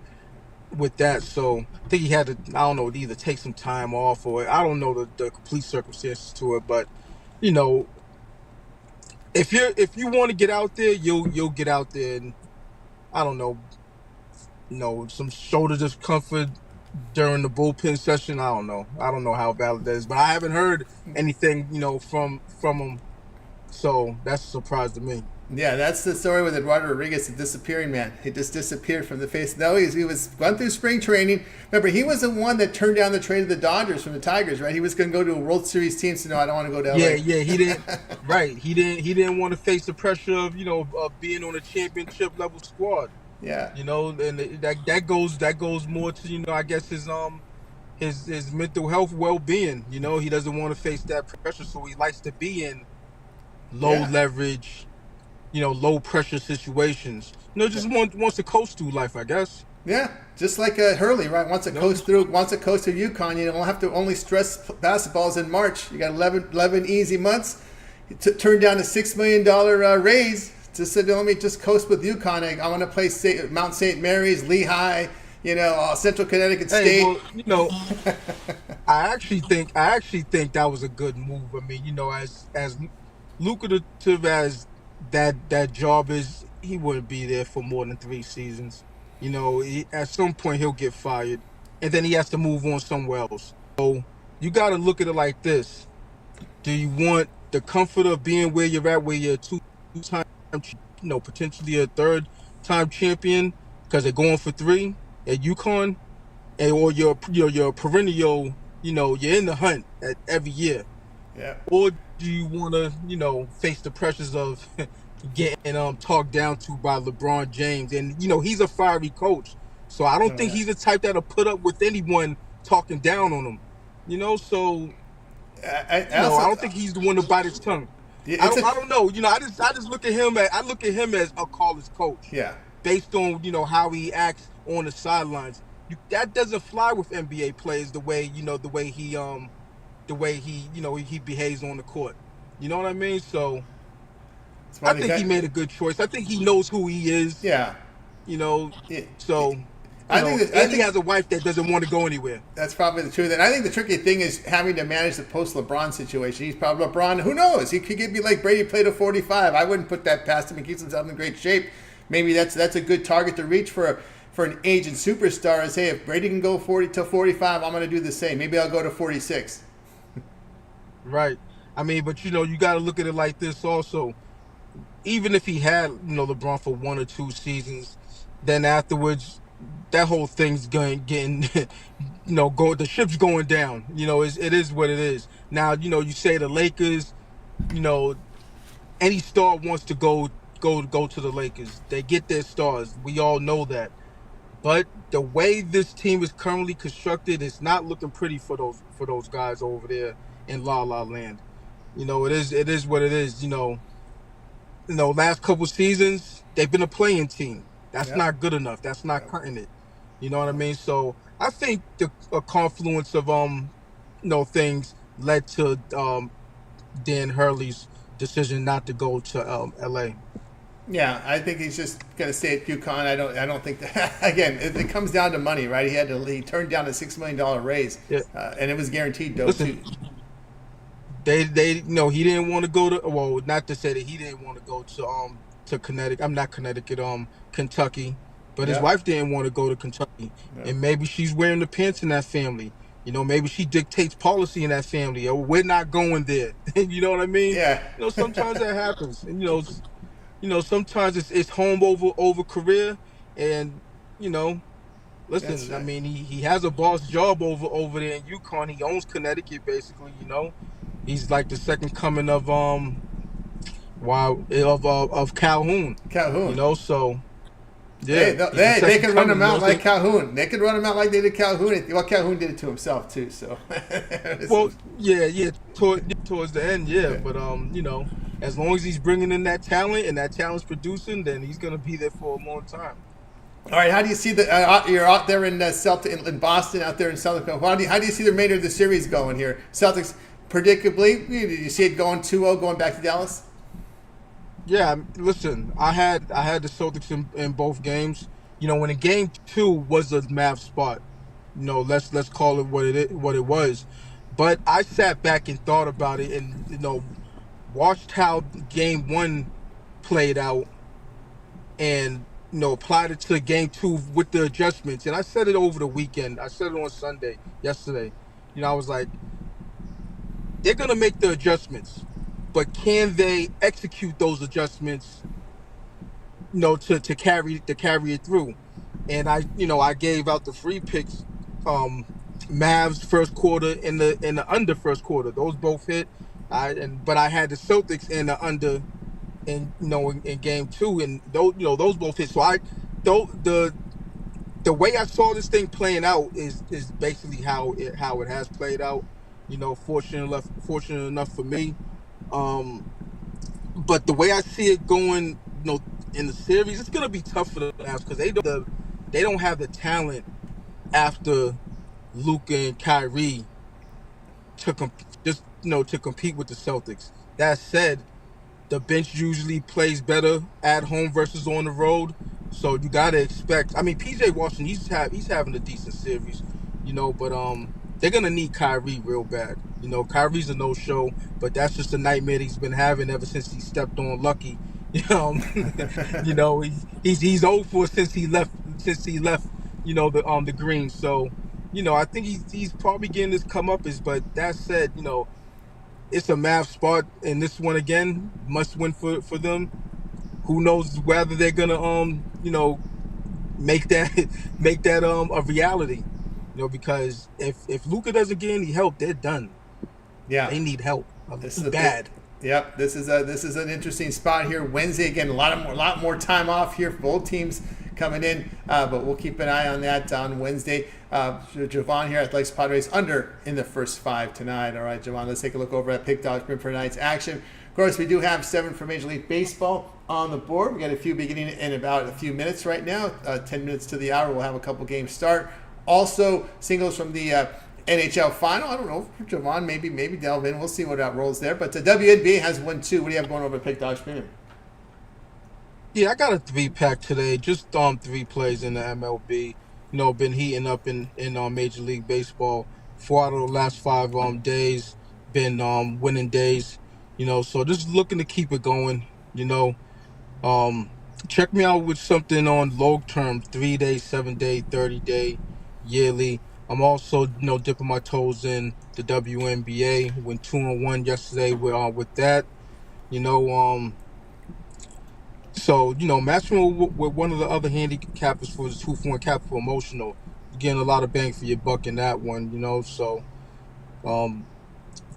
with that. So I think he had to, I don't know, either take some time off or I don't know the complete circumstances to it. But, you know, if you want to get out there, you'll get out there, and I don't know, some shoulder discomfort during the bullpen session. I don't know how valid that is, but I haven't heard anything, from him. So that's a surprise to me. Yeah, that's the story with Eduardo Rodriguez, the disappearing man. He just disappeared from the face. No, he was going through spring training. Remember, he was the one that turned down the trade of the Dodgers from the Tigers, right? He was going to go to a World Series team, so no, I don't want to go to LA. Yeah, he didn't. Right, he didn't want to face the pressure of of being on a championship level squad. Yeah. And that goes more to I guess his mental health well being. He doesn't want to face that pressure, so he likes to be in low leverage, low pressure situations. Just wants to coast through life, I guess. Yeah, just like Hurley, right? Wants to coast through UConn. You don't have to only stress basketballs in March. You got 11 easy months. Turned down a $6 million raise. Just said, let me just coast with UConn. I want to play Mount St. Mary's, Lehigh, Central Connecticut State. Well, I actually think that was a good move. I mean, as lucrative as that job is, he wouldn't be there for more than 3 seasons. At some point he'll get fired, and then he has to move on somewhere else. So you got to look at it like this: do you want the comfort of being where you're at, where you're a two-time, potentially a third-time champion, because they're going for 3 at UConn, or you're a perennial, you're in the hunt at every year? Yeah. Or do you want to, face the pressures of getting talked down to by LeBron James? And he's a fiery coach, so I don't think he's the type that'll put up with anyone talking down on him. So I don't think he's the one to bite his tongue. I don't know. I just look at him as a caller's coach. Yeah. Based on how he acts on the sidelines, that doesn't fly with NBA players the way he behaves on the court. You know what I mean? So I think he made a good choice. I think he knows who he is. Yeah. So I think he has a wife that doesn't want to go anywhere. That's probably the truth. And I think the tricky thing is having to manage the post-LeBron situation. He's probably LeBron. Who knows? He could be like Brady, played to 45. I wouldn't put that past him. He keeps himself in great shape. Maybe that's a good target to reach for an aging superstar. Is, hey, if Brady can go 40 to 45, I'm going to do the same. Maybe I'll go to 46. Right. I mean, but you got to look at it like this also. Even if he had LeBron for 1 or 2 seasons, then afterwards that whole thing's getting the ship's going down. It is what it is. Now, you say the Lakers, any star wants to go to the Lakers. They get their stars. We all know that. But the way this team is currently constructed, it's not looking pretty for those guys over there in La La Land. It is what it is. Last couple seasons they've been a playing team. That's not good enough. That's not cutting it. You know what I mean? So I think a confluence of things led to Dan Hurley's decision not to go to LA. Yeah, I think he's just going to stay at UConn. I don't think that, again, it comes down to money, right? He turned down a $6 million raise, and it was guaranteed though. Listen, he didn't want to go to, well, not to say that he didn't want to go to Connecticut. I'm not Connecticut, Kentucky. But his wife didn't want to go to Kentucky. Yeah. And maybe she's wearing the pants in that family. Maybe she dictates policy in that family. Or we're not going there. You know what I mean? Yeah. Sometimes that happens. And sometimes it's home over career. And listen, right. I mean, he has a boss job over there in UConn. He owns Connecticut, basically. He's like the second coming of Calhoun. So. Yeah, they can run him out like Calhoun. They could run him out like they did Calhoun. Well, Calhoun did it to himself too. So, well, towards the end, yeah. But as long as he's bringing in that talent and that talent's producing, then he's gonna be there for a long time. All right, how do you see you're out there in in Boston, out there in Celtics? How do you see the remainder of the series going here? Celtics, predictably, do you see it going 2-0, going back to Dallas? Yeah, listen, I had the Celtics in both games. When in game two was a Mavs spot. Let's call it what it was. But I sat back and thought about it, and watched how game one played out, and applied it to game two with the adjustments. And I said it over the weekend. I said it on Sunday, yesterday. I was like, they're gonna make the adjustments, but can they execute those adjustments? To carry it through. And I gave out the free picks, Mavs first quarter and the under first quarter. Those both hit. But I had the Celtics in the under in game two, and those both hit. So the way I saw this thing playing out is basically how it has played out. Fortunate enough for me. But the way I see it going, in the series, it's gonna be tough for the Mavs because they don't have the talent after Luka and Kyrie to compete with the Celtics. That said, the bench usually plays better at home versus on the road, so you gotta expect. I mean, PJ Washington, he's having a decent series, but they're gonna need Kyrie real bad. Kyrie's a no-show, but that's just a nightmare he's been having ever since he stepped on Lucky. He's 0 for since he left. The Green. So, I think he's probably getting this comeuppance. But that said, it's a Mavs spot, and this one again must win for them. Who knows whether they're gonna make that a reality. Because if Luka doesn't get any help, they're done. Yeah, they need help. This is bad. Yep, this is an interesting spot here. Wednesday again, a lot more time off here for both teams coming in, but we'll keep an eye on that on Wednesday. Javon here at Athletics Padres under in the first 5 tonight. All right, Javon, let's take a look over at Pick Dogs for tonight's action. Of course, we do have 7 for Major League Baseball on the board. We got a few beginning in about a few minutes right now. 10 minutes to the hour, we'll have a couple games start. Also, singles from the NHL final. I don't know, Javon, maybe delve in. We'll see what rolls there. But the WNBA has won 2. What do you have going over at Pick Dogs Premium? Yeah, I got a 3-pack today. Just 3 plays in the MLB. Been heating up in Major League Baseball. 4 out of the last 5 days been winning days. So just looking to keep it going. Check me out with something on long term, 3-day, 7-day, 30-day, yearly. I'm also, dipping my toes in the WNBA. Went 2-1 yesterday with that. So, matching with one of the other handicappers for the 2-4 cap for emotional. You're getting a lot of bang for your buck in that one, So,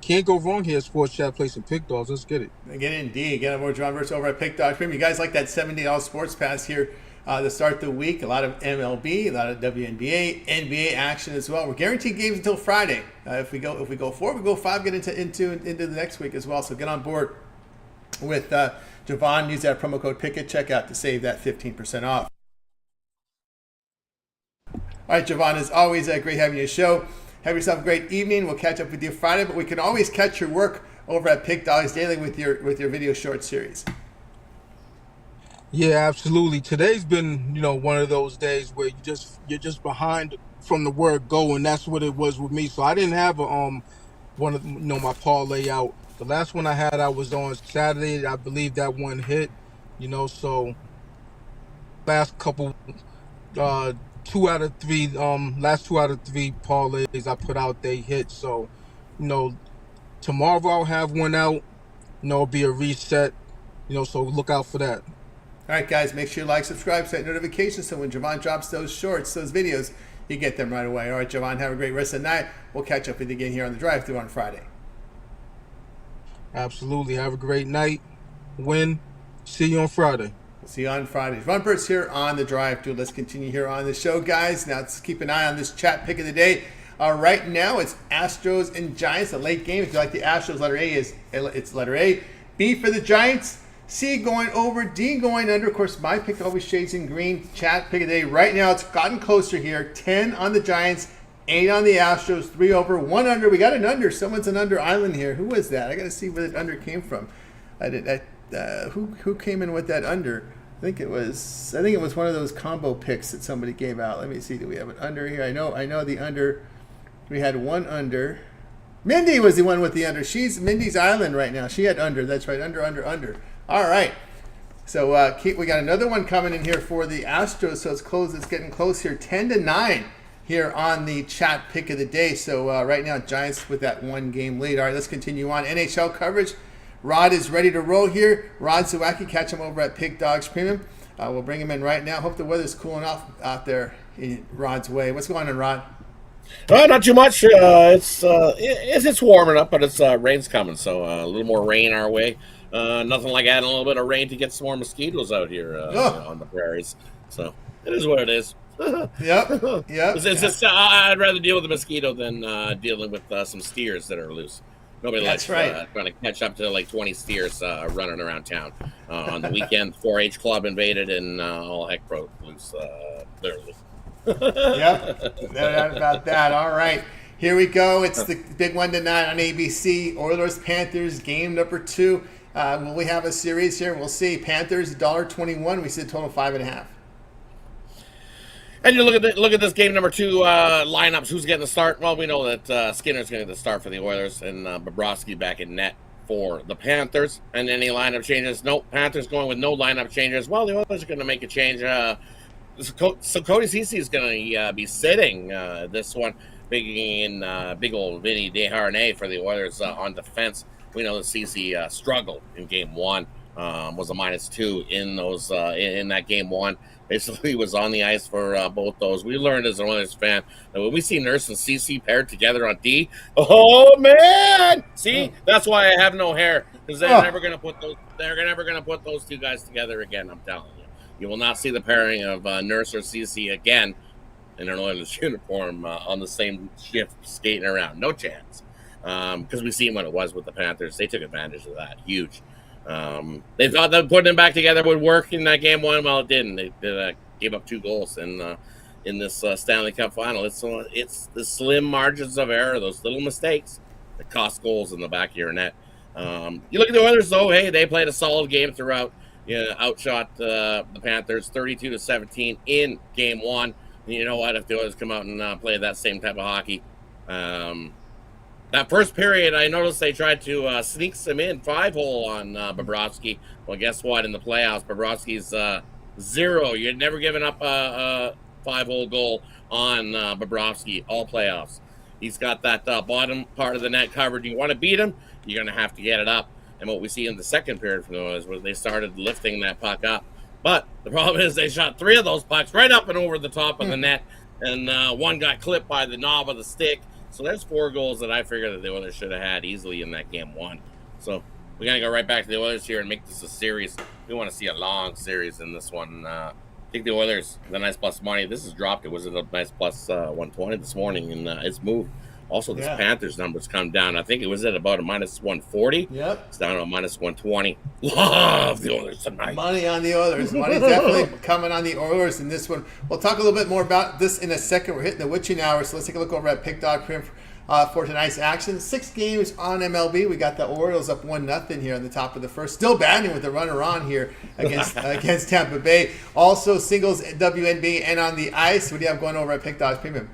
can't go wrong here. Sports Chat Play some Pick Dogs. Let's get it. Again, indeed. Again, more John Verse over at Pick Dogs Premium. You guys like that $70 sports pass here to start the week. A lot of MLB, a lot of WNBA, NBA action as well. We're guaranteed games until Friday. If we go 4, we go 5, get into the next week as well. So get on board with Javon. Use that promo code PICK at checkout to save that 15% off. All right, Javon, as always, great having you on the show. Have yourself a great evening. We'll catch up with you Friday, but we can always catch your work over at Pick Dogs Daily with your video short series. Yeah, absolutely. Today's been, one of those days where you're just behind from the word go, and that's what it was with me. So I didn't have one of my parlay out. The last one I had, I was on Saturday. I believe that one hit. So last couple 2 out of 3 last 2 out of 3 parlays I put out, they hit. So tomorrow I'll have one out. It'll be a reset. So look out for that. All right, guys, make sure you like, subscribe, set notifications so when Javon drops those shorts, those videos, you get them right away. All right, Javon, have a great rest of the night. We'll catch up with you again here on the drive-thru on Friday. Absolutely. Have a great night. Win. See you on Friday. We'll see you on Friday. Javon Burt's here on the drive-thru. Let's continue here on the show, guys. Now, let's keep an eye on this chat pick of the day. Right now, it's Astros and Giants, a late game. If you like the Astros, letter A it's letter A. B for the Giants. C going over, D going under. Of course, my pick always shades in green. Chat pick of the day. Right now, it's gotten closer here. 10 on the Giants, 8 on the Astros, 3 over, 1 under. We got an under. Someone's an under island here. Who was that? I got to see where the under came from. who came in with that under? I think it was one of those combo picks that somebody gave out. Let me see. Do we have an under here? I know the under. We had one under. Mindy was the one with the under. She's Mindy's Island right now. She had under. That's right. Under. All right. So we got another one coming in here for the Astros. So it's close. It's getting close here. 10-9 here on the chat pick of the day. So right now, Giants with that 1-game lead. All right, let's continue on. NHL coverage. Rod is ready to roll here. Rod Zawacki, catch him over at Pig Dogs Premium. We'll bring him in right now. Hope the weather's cooling off out there in Rod's way. What's going on, Rod? Not too much. It's warming up, but it's rain's coming, so a little more rain our way. Nothing like adding a little bit of rain to get some more mosquitoes out here on the prairies. So it is what it is. Yep. It's just, I'd rather deal with the mosquito than dealing with some steers that are loose. Nobody likes trying to catch up to like 20 steers running around town. On the weekend, 4-H club invaded and all heck broke loose, literally. Yep, no doubt about that. All right, here we go. It's the big one tonight on ABC. Oilers-Panthers, game number 2. Will we have a series here? We'll see. Panthers, $1.21. We said total 5.5. And you look at this game number 2 lineups. Who's getting the start? Well, we know that Skinner's going to get the start for the Oilers and Bobrovsky back in net for the Panthers. And any lineup changes? Nope. Panthers going with no lineup changes. Well, the Oilers are going to make a change. So Cody Ceci is going to be sitting this one, big old Vinny Desharnais for the Oilers on defense. We know that Ceci struggled in game 1, was a -2 in that game 1. Basically, was on the ice for both those. We learned as an Oilers fan that when we see Nurse and CC paired together on D, oh man! See, that's why I have no hair, because they're never going to put those. They're never going to put those two guys together again. I'm telling you, you will not see the pairing of Nurse or CC again in an Oilers uniform on the same shift skating around. No chance, because we seen what it was with the Panthers. They took advantage of that. Huge. They thought that putting them back together would work in that game 1. Well, it didn't. They gave up 2 goals in this Stanley Cup final. It's the slim margins of error, those little mistakes that cost goals in the back of your net. You look at the Oilers, though. Hey, they played a solid game throughout. Outshot the Panthers 32-17 in game 1. And you know what? If the Oilers come out and play that same type of hockey, that first period, I noticed they tried to sneak some in 5-hole on Bobrovsky. Well, guess what? In the playoffs, Bobrovsky's 0. You'd never given up a 5-hole goal on Bobrovsky all playoffs. He's got that bottom part of the net covered. You want to beat him, you're going to have to get it up. And what we see in the second period from the Oilers was they started lifting that puck up. But the problem is they shot 3 of those pucks right up and over the top of the net, and one got clipped by the knob of the stick. So there's 4 goals that I figured that the Oilers should have had easily in that game 1. So we're going to go right back to the Oilers here and make this a series. We want to see a long series in this one. I think the Oilers, the nice plus money, this has dropped. It was a nice plus 120 this morning, and it's moved. Also, this Panthers numbers come down. I think it was at about a -140. Yep. It's down to a -120. Love the Oilers tonight. Money on the Oilers. Money's definitely coming on the Oilers in this one. We'll talk a little bit more about this in a second. We're hitting the witching hour, so let's take a look over at Pick Dog Prim for tonight's action. 6 games on MLB. We got the Orioles up 1-0 here on the top of the first. Still batting with the runner on here against Tampa Bay. Also singles WNBA and on the ice. What do you have going over at Pick Dogs Premium?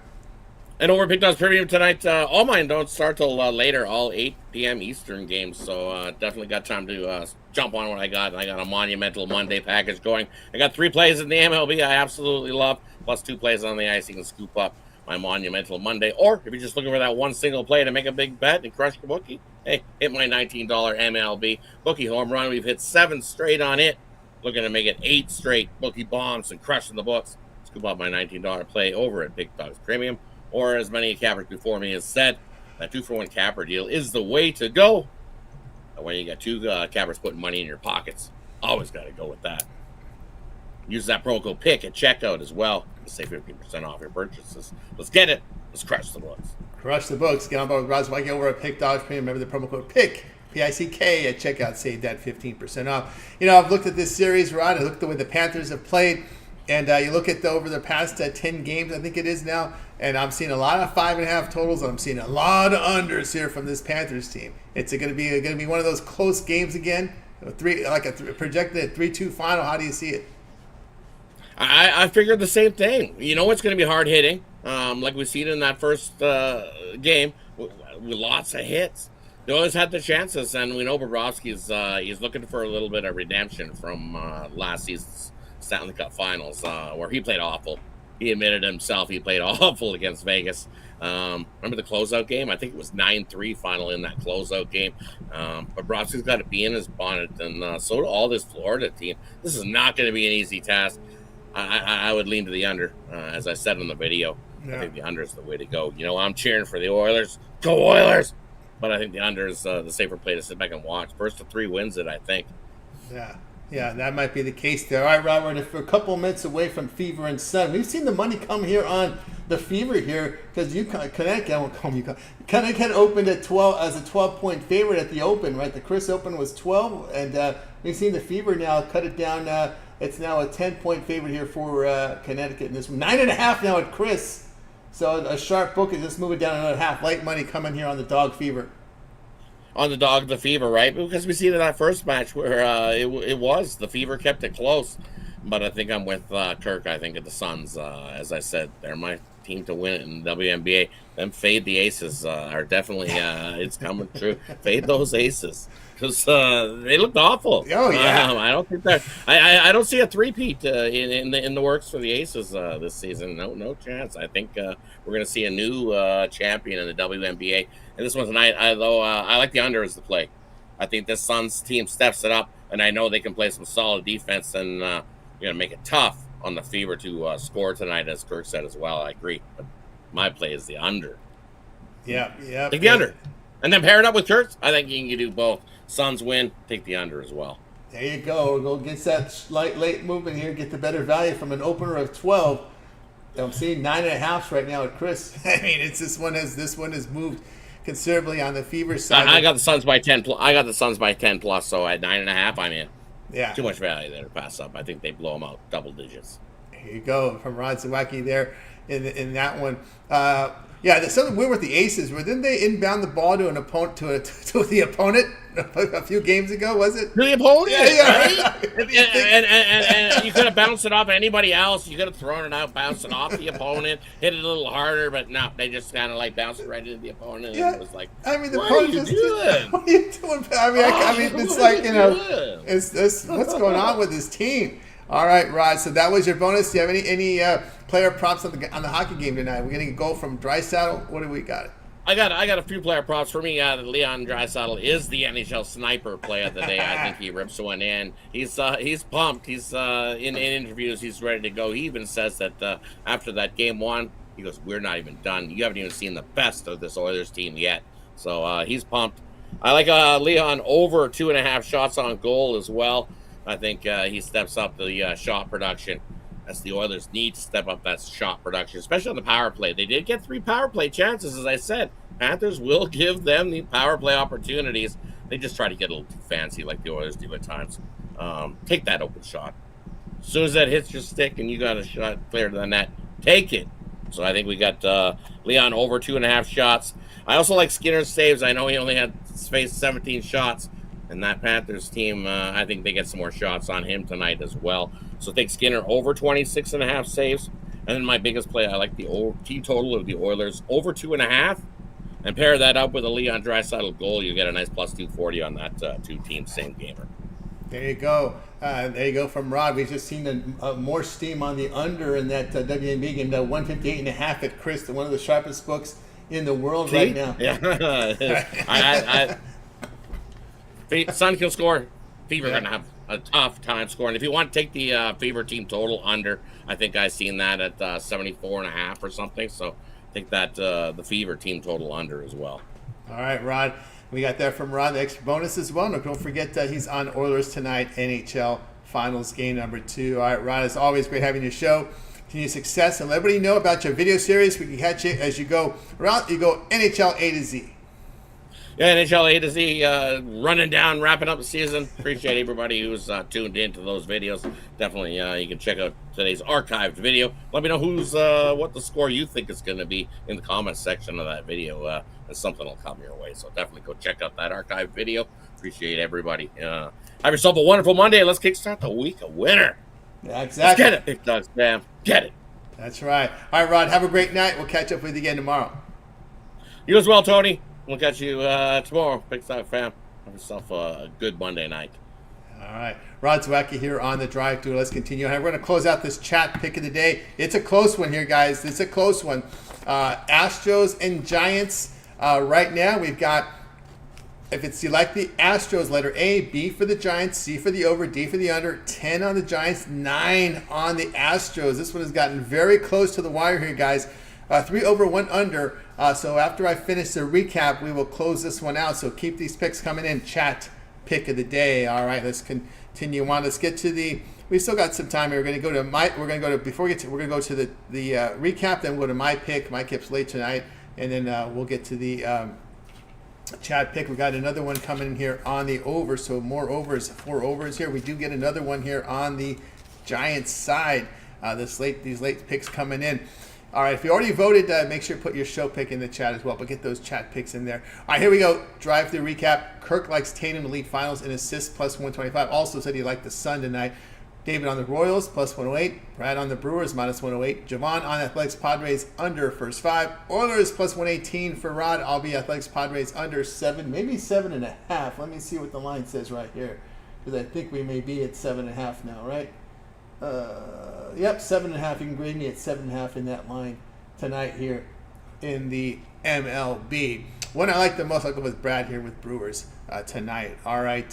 And over Pick Dogs Premium tonight, all mine don't start till later, all 8 p.m. Eastern games. So definitely got time to jump on what I got. I got a monumental Monday package going. I got 3 plays in the MLB I absolutely love, plus 2 plays on the ice. You can scoop up my monumental Monday. Or if you're just looking for that one single play to make a big bet and crush your bookie, hey, hit my $19 MLB bookie home run. We've hit 7 straight on it. Looking to make it 8 straight bookie bombs and crushing the books. Scoop up my $19 play over at Big Dogs Premium. Or as many cappers before me has said, that 2-for-1 capper deal is the way to go. When you got 2 cappers putting money in your pockets, always got to go with that. Use that promo code PICK at checkout as well to save 15% off your purchases. Let's get it. Let's crush the books. Crush the books. Get on board with Roz White over at Pick Dogs Premium. Remember the promo code PICK, P-I-C-K, at checkout. Save that 15% off. I've looked at this series, Rod. I looked at the way the Panthers have played. And you look at over the past 10 games, I think it is now, and I'm seeing a lot of 5.5 totals, and I'm seeing a lot of unders here from this Panthers team. It's going to be one of those close games again. Projected 3-2 final. How do you see it? I figured the same thing. You know, it's going to be hard hitting, like we seen in that first game with lots of hits. They always had the chances, and we know Bobrovsky's he's looking for a little bit of redemption from last season's Stanley Cup Finals, where he played awful. He admitted himself he played awful against Vegas. Remember the closeout game? I think it was 9-3 final in that closeout game. Bobrovsky's got to be in his bonnet, and so do all this Florida team. This is not going to be an easy task. I would lean to the under, as I said in the video. Yeah. I think the under is the way to go. You know, I'm cheering for the Oilers. Go Oilers! But I think the under is the safer play to sit back and watch. First to 3 wins it, I think. Yeah, that might be the case there. All right, Robert, we're a couple minutes away from Fever and Sun. We've seen the money come here on the Fever here because Connecticut opened at 12 as a 12-point favorite at the Open, right? The Chris Open was 12, and we've seen the Fever now cut it down. It's now a 10-point favorite here for Connecticut in this one. 9.5 now at Chris. So a sharp book is just moving down another half. Light money coming here on the Dog Fever. On the Dog, the Fever, right? Because we seen in that first match where it was the Fever kept it close. But I think I'm with Kirk. I think of the Suns. As I said, they're my team to win it in the WNBA. Them fade the Aces are definitely it's coming true. Fade those Aces because they looked awful. Oh yeah. I don't think that I don't see a three-peat in the works for the Aces this season. No chance. I think we're going to see a new champion in the WNBA. And this one's tonight. Although I like the under as the play. I think this Suns team steps it up, and I know they can play some solid defense and going to make it tough on the Fever to score tonight, as Kirk said as well. I agree, but my play is the under. Yeah. Take the under, and then pair it up with Kirk. I think you can do both. Suns win, take the under as well. There you go. Go get that late movement here. Get the better value from an opener of 12. I'm seeing 9.5 right now at Chris. I mean, this one has moved considerably on the Fever side. I got the Suns by 10. I got the Suns by 10 plus. So at 9.5, I'm in. Yeah. Too much value there to pass up. I think they blow them out double digits. There you go from Rod Zawacki there in that one. There's something weird with the Aces. Didn't they inbound the ball to an opponent to the opponent a few games ago? Was it to the opponent? Yeah. Right? and you could have bounced it off anybody else. You could have thrown it out, bounced it off the opponent, hit it a little harder, but no, they just kind of like bounced it right into the opponent. Yeah. And it was like, I mean, the what are you opponent doing? What are you doing? I mean, it's like it's what's going on with this team. All right, Rod. So that was your bonus. Do you have any player props on the hockey game tonight? We're getting a goal from Draisaitl. What do we got? I got a few player props for me. Leon Draisaitl is the NHL sniper play of the day. I think he rips one in. He's pumped. He's in interviews. He's ready to go. He even says that after that game one, he goes, "We're not even done. You haven't even seen the best of this Oilers team yet." So he's pumped. I like Leon over 2.5 shots on goal as well. I think he steps up the shot production. As the Oilers need to step up that shot production, especially on the power play. They did get 3 power play chances, as I said. Panthers will give them the power play opportunities. They just try to get a little too fancy like the Oilers do at times. Take that open shot. As soon as that hits your stick and you got a shot clear to the net, take it. So I think we got Leon over 2.5 shots. I also like Skinner's saves. I know he only had faced 17 shots. And that Panthers team, I think they get some more shots on him tonight as well. So take Skinner over 26.5 saves. And then my biggest play, I like the team total of the Oilers over 2.5. And pair that up with a Leon Draisaitl goal, you get a nice plus 240 on that two teams, same gamer. There you go. There you go from Rod. We've just seen more steam on the under in that WNBA game. That 158.5 at Chris, one of the sharpest books in the world right now. Yeah. Sun can score. Fever going to have a tough time scoring. If you want to take the Fever team total under, I think I've seen that at 74.5 or something. So take that the Fever team total under as well. All right, Rod. We got that from Rod. The extra bonus as well. No, don't forget that he's on Oilers tonight, NHL Finals game number 2. All right, Rod, it's always great having your show. Continued success, and let everybody know about your video series. We can catch it as you go around. You go NHL A to Z. Yeah, NHL A to Z running down, wrapping up the season. Appreciate everybody who's tuned into those videos. Definitely, you can check out today's archived video. Let me know what the score you think is going to be in the comments section of that video. And something will come your way. So definitely go check out that archived video. Appreciate everybody. Have yourself a wonderful Monday. Let's kickstart the week a winner. Yeah, exactly. Let's get it, Big Dogs, man. Get it. That's right. All right, Rod, have a great night. We'll catch up with you again tomorrow. You as well, Tony. We'll catch you tomorrow. Big Dog fam. Have yourself a good Monday night. All right. Rod Zaki here on the drive through. Let's continue. We're going to close out this chat pick of the day. It's a close one here, guys. It's a close one. Astros and Giants. Right now, we've got, if you like the Astros, letter A, B for the Giants, C for the over, D for the under, 10 on the Giants, 9 on the Astros. This one has gotten very close to the wire here, guys. 3 over, 1 under. So after I finish the recap, we will close this one out. So keep these picks coming in. Chat pick of the day. All right, let's continue on. Let's get to the. We still got some time here. We're going to go to my. We're going to go to before we get to. We're going to go to the recap. Then we'll go to my pick. My pick's late tonight, and then we'll get to the chat pick. We got another one coming in here on the over. So more overs, 4 overs here. We do get another one here on the Giants side. These late picks coming in. All right, if you already voted, make sure you put your show pick in the chat as well, but get those chat picks in there. All right, here we go. Drive-through recap. Kirk likes Tatum to lead finals in assists plus 125. Also said he liked the Sun tonight. David on the Royals plus 108. Brad on the Brewers minus 108. Javon on Athletics Padres under first 5. Oilers plus 118 for Rod. I'll be Athletics Padres under 7, maybe 7.5. Let me see what the line says right here, because I think we may be at 7.5 now, right? Yep, 7.5. You can grade me at 7.5 in that line tonight here in the MLB. One I like the most, I'll go with Brad here with Brewers tonight. All right,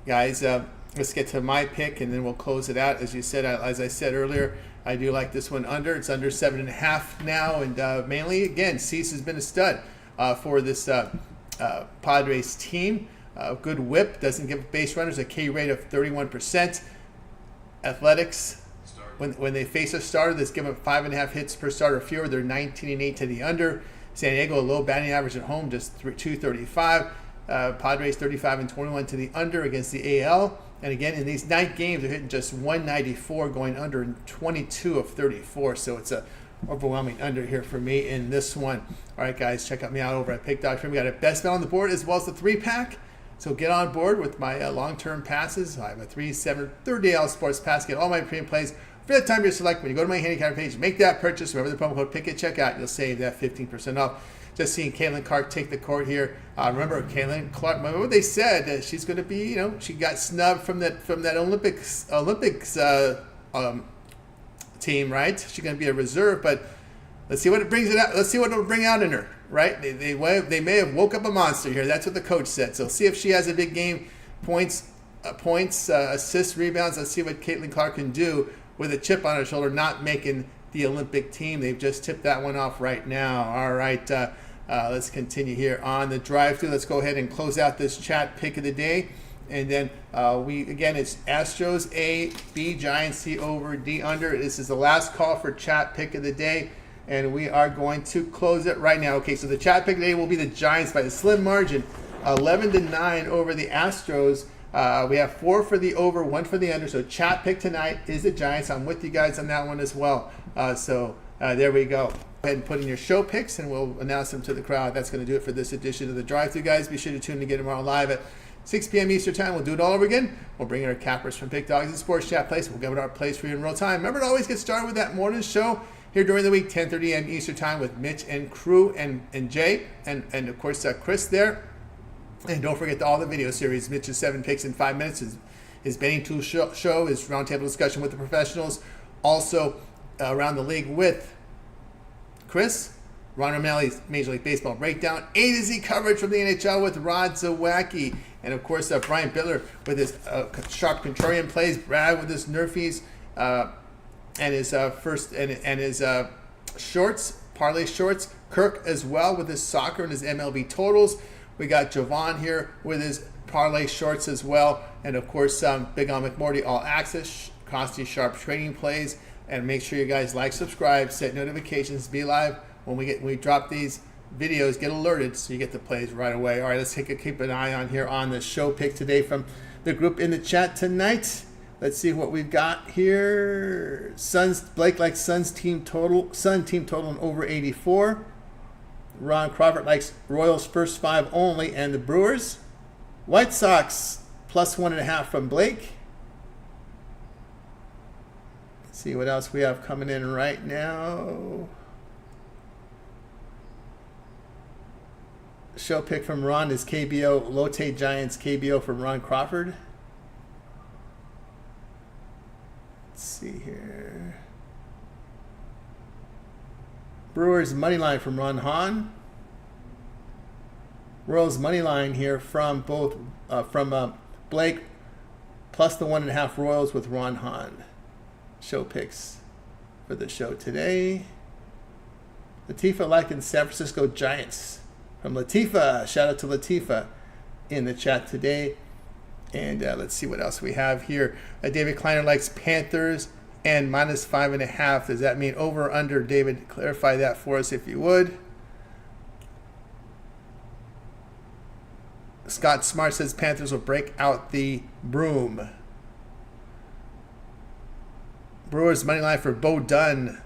guys, let's get to my pick, and then we'll close it out. As I said earlier, I do like this one under. It's under 7.5 now, and mainly, again, Cease has been a stud for this Padres team. Good whip, doesn't give base runners, a K rate of 31%. Athletics, when they face a starter that's given 5.5 hits per starter or fewer, they're 19-8 to the under. San Diego, a low batting average at home, just 235. Padres 35-21 to the under against the AL. And again, in these 9 games, they're hitting just 194 going under in 22 of 34. So it's a overwhelming under here for me in this one. All right, guys, check out me out over at Pick.com. We got a best bet on the board as well as the 3-pack. So get on board with my long-term passes. I have a 3, 7, 30-day sports pass. Get all my premium plays for the time you select. When you go to my handicap page, make that purchase. Remember the promo code PICK at checkout. You'll save that 15% off. Just seeing Caitlin Clark take the court here. Remember Caitlin Clark. Remember what they said? She's going to be, she got snubbed from that Olympics team, right? She's going to be a reserve, but let's see what it brings it out. Let's see what it'll bring out in her. Right? They may have woke up a monster here. That's what the coach said. So see if she has a big game, points, assists, rebounds. Let's see what Caitlin Clark can do with a chip on her shoulder, not making the Olympic team. They've just tipped that one off right now. All right, let's continue here on the drive-thru. Let's go ahead and close out this chat pick of the day. And then it's Astros A, B, Giants C over, D under. This is the last call for chat pick of the day. And we are going to close it right now. Okay, so the chat pick today will be the Giants by a slim margin, 11-9 over the Astros. We have 4 for the over, 1 for the under. So chat pick tonight is the Giants. I'm with you guys on that one as well. There we go. Go ahead and put in your show picks, and we'll announce them to the crowd. That's going to do it for this edition of the Drive-Thru, guys. Be sure to tune in again tomorrow live at 6 p.m. Eastern Time. We'll do it all over again. We'll bring in our cappers from Big Dogs and Sports Chat Place. We'll give it our place for you in real time. Remember to always get started with that morning show here during the week, 10:30 a.m. Eastern Time with Mitch and crew and Jay and of course Chris there. And don't forget all the video series. Mitch's 7 picks in 5 minutes, his betting tool show, his roundtable discussion with the professionals. Also around the league with Chris, Ron O'Malley's Major League Baseball breakdown, A to Z coverage from the NHL with Rod Zaki, and of course Brian Bittler with his sharp contrarian plays, Brad with his Nerfies. And his his shorts, parlay shorts. Kirk as well with his soccer and his MLB totals. We got Javon here with his parlay shorts as well. And of course, Big on McMorty All Access, Costy Sharp trading plays. And make sure you guys like, subscribe, set notifications, be live when we drop these videos get alerted so you get the plays right away. All right, let's keep an eye on here on the show pick today from the group in the chat tonight. Let's see what we've got here. Blake likes Sun team total and over 84. Ron Crawford likes Royals first 5 only and the Brewers. White Sox plus 1.5 from Blake. Let's see what else we have coming in right now. Show pick from Ron is KBO. Lotte Giants KBO from Ron Crawford. Let's see here. Brewers money line from Ron Hahn. Royals money line here from both Blake plus the 1.5 Royals with Ron Hahn. Show picks for the show today. Latifa liking San Francisco Giants from Latifa. Shout out to Latifa in the chat today. And let's see what else we have here. David Kleiner likes Panthers and minus 5.5. Does that mean over or under? David, clarify that for us if you would. Scott Smart says Panthers will break out the broom. Brewers money line for Bo Dunn.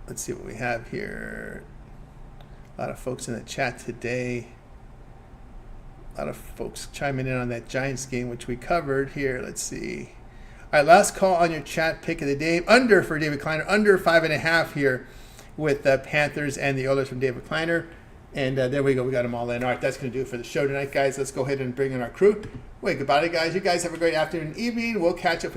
Let's see what we have here. A lot of folks in the chat today. A lot of folks chiming in on that Giants game, which we covered here. Let's see. All right, last call on your chat pick of the day. Under for David Kleiner. Under 5.5 here with the Panthers and the Oilers from David Kleiner. And there we go. We got them all in. All right, that's going to do it for the show tonight, guys. Let's go ahead and bring in our crew. Wait, goodbye, guys. You guys have a great afternoon and evening. We'll catch up with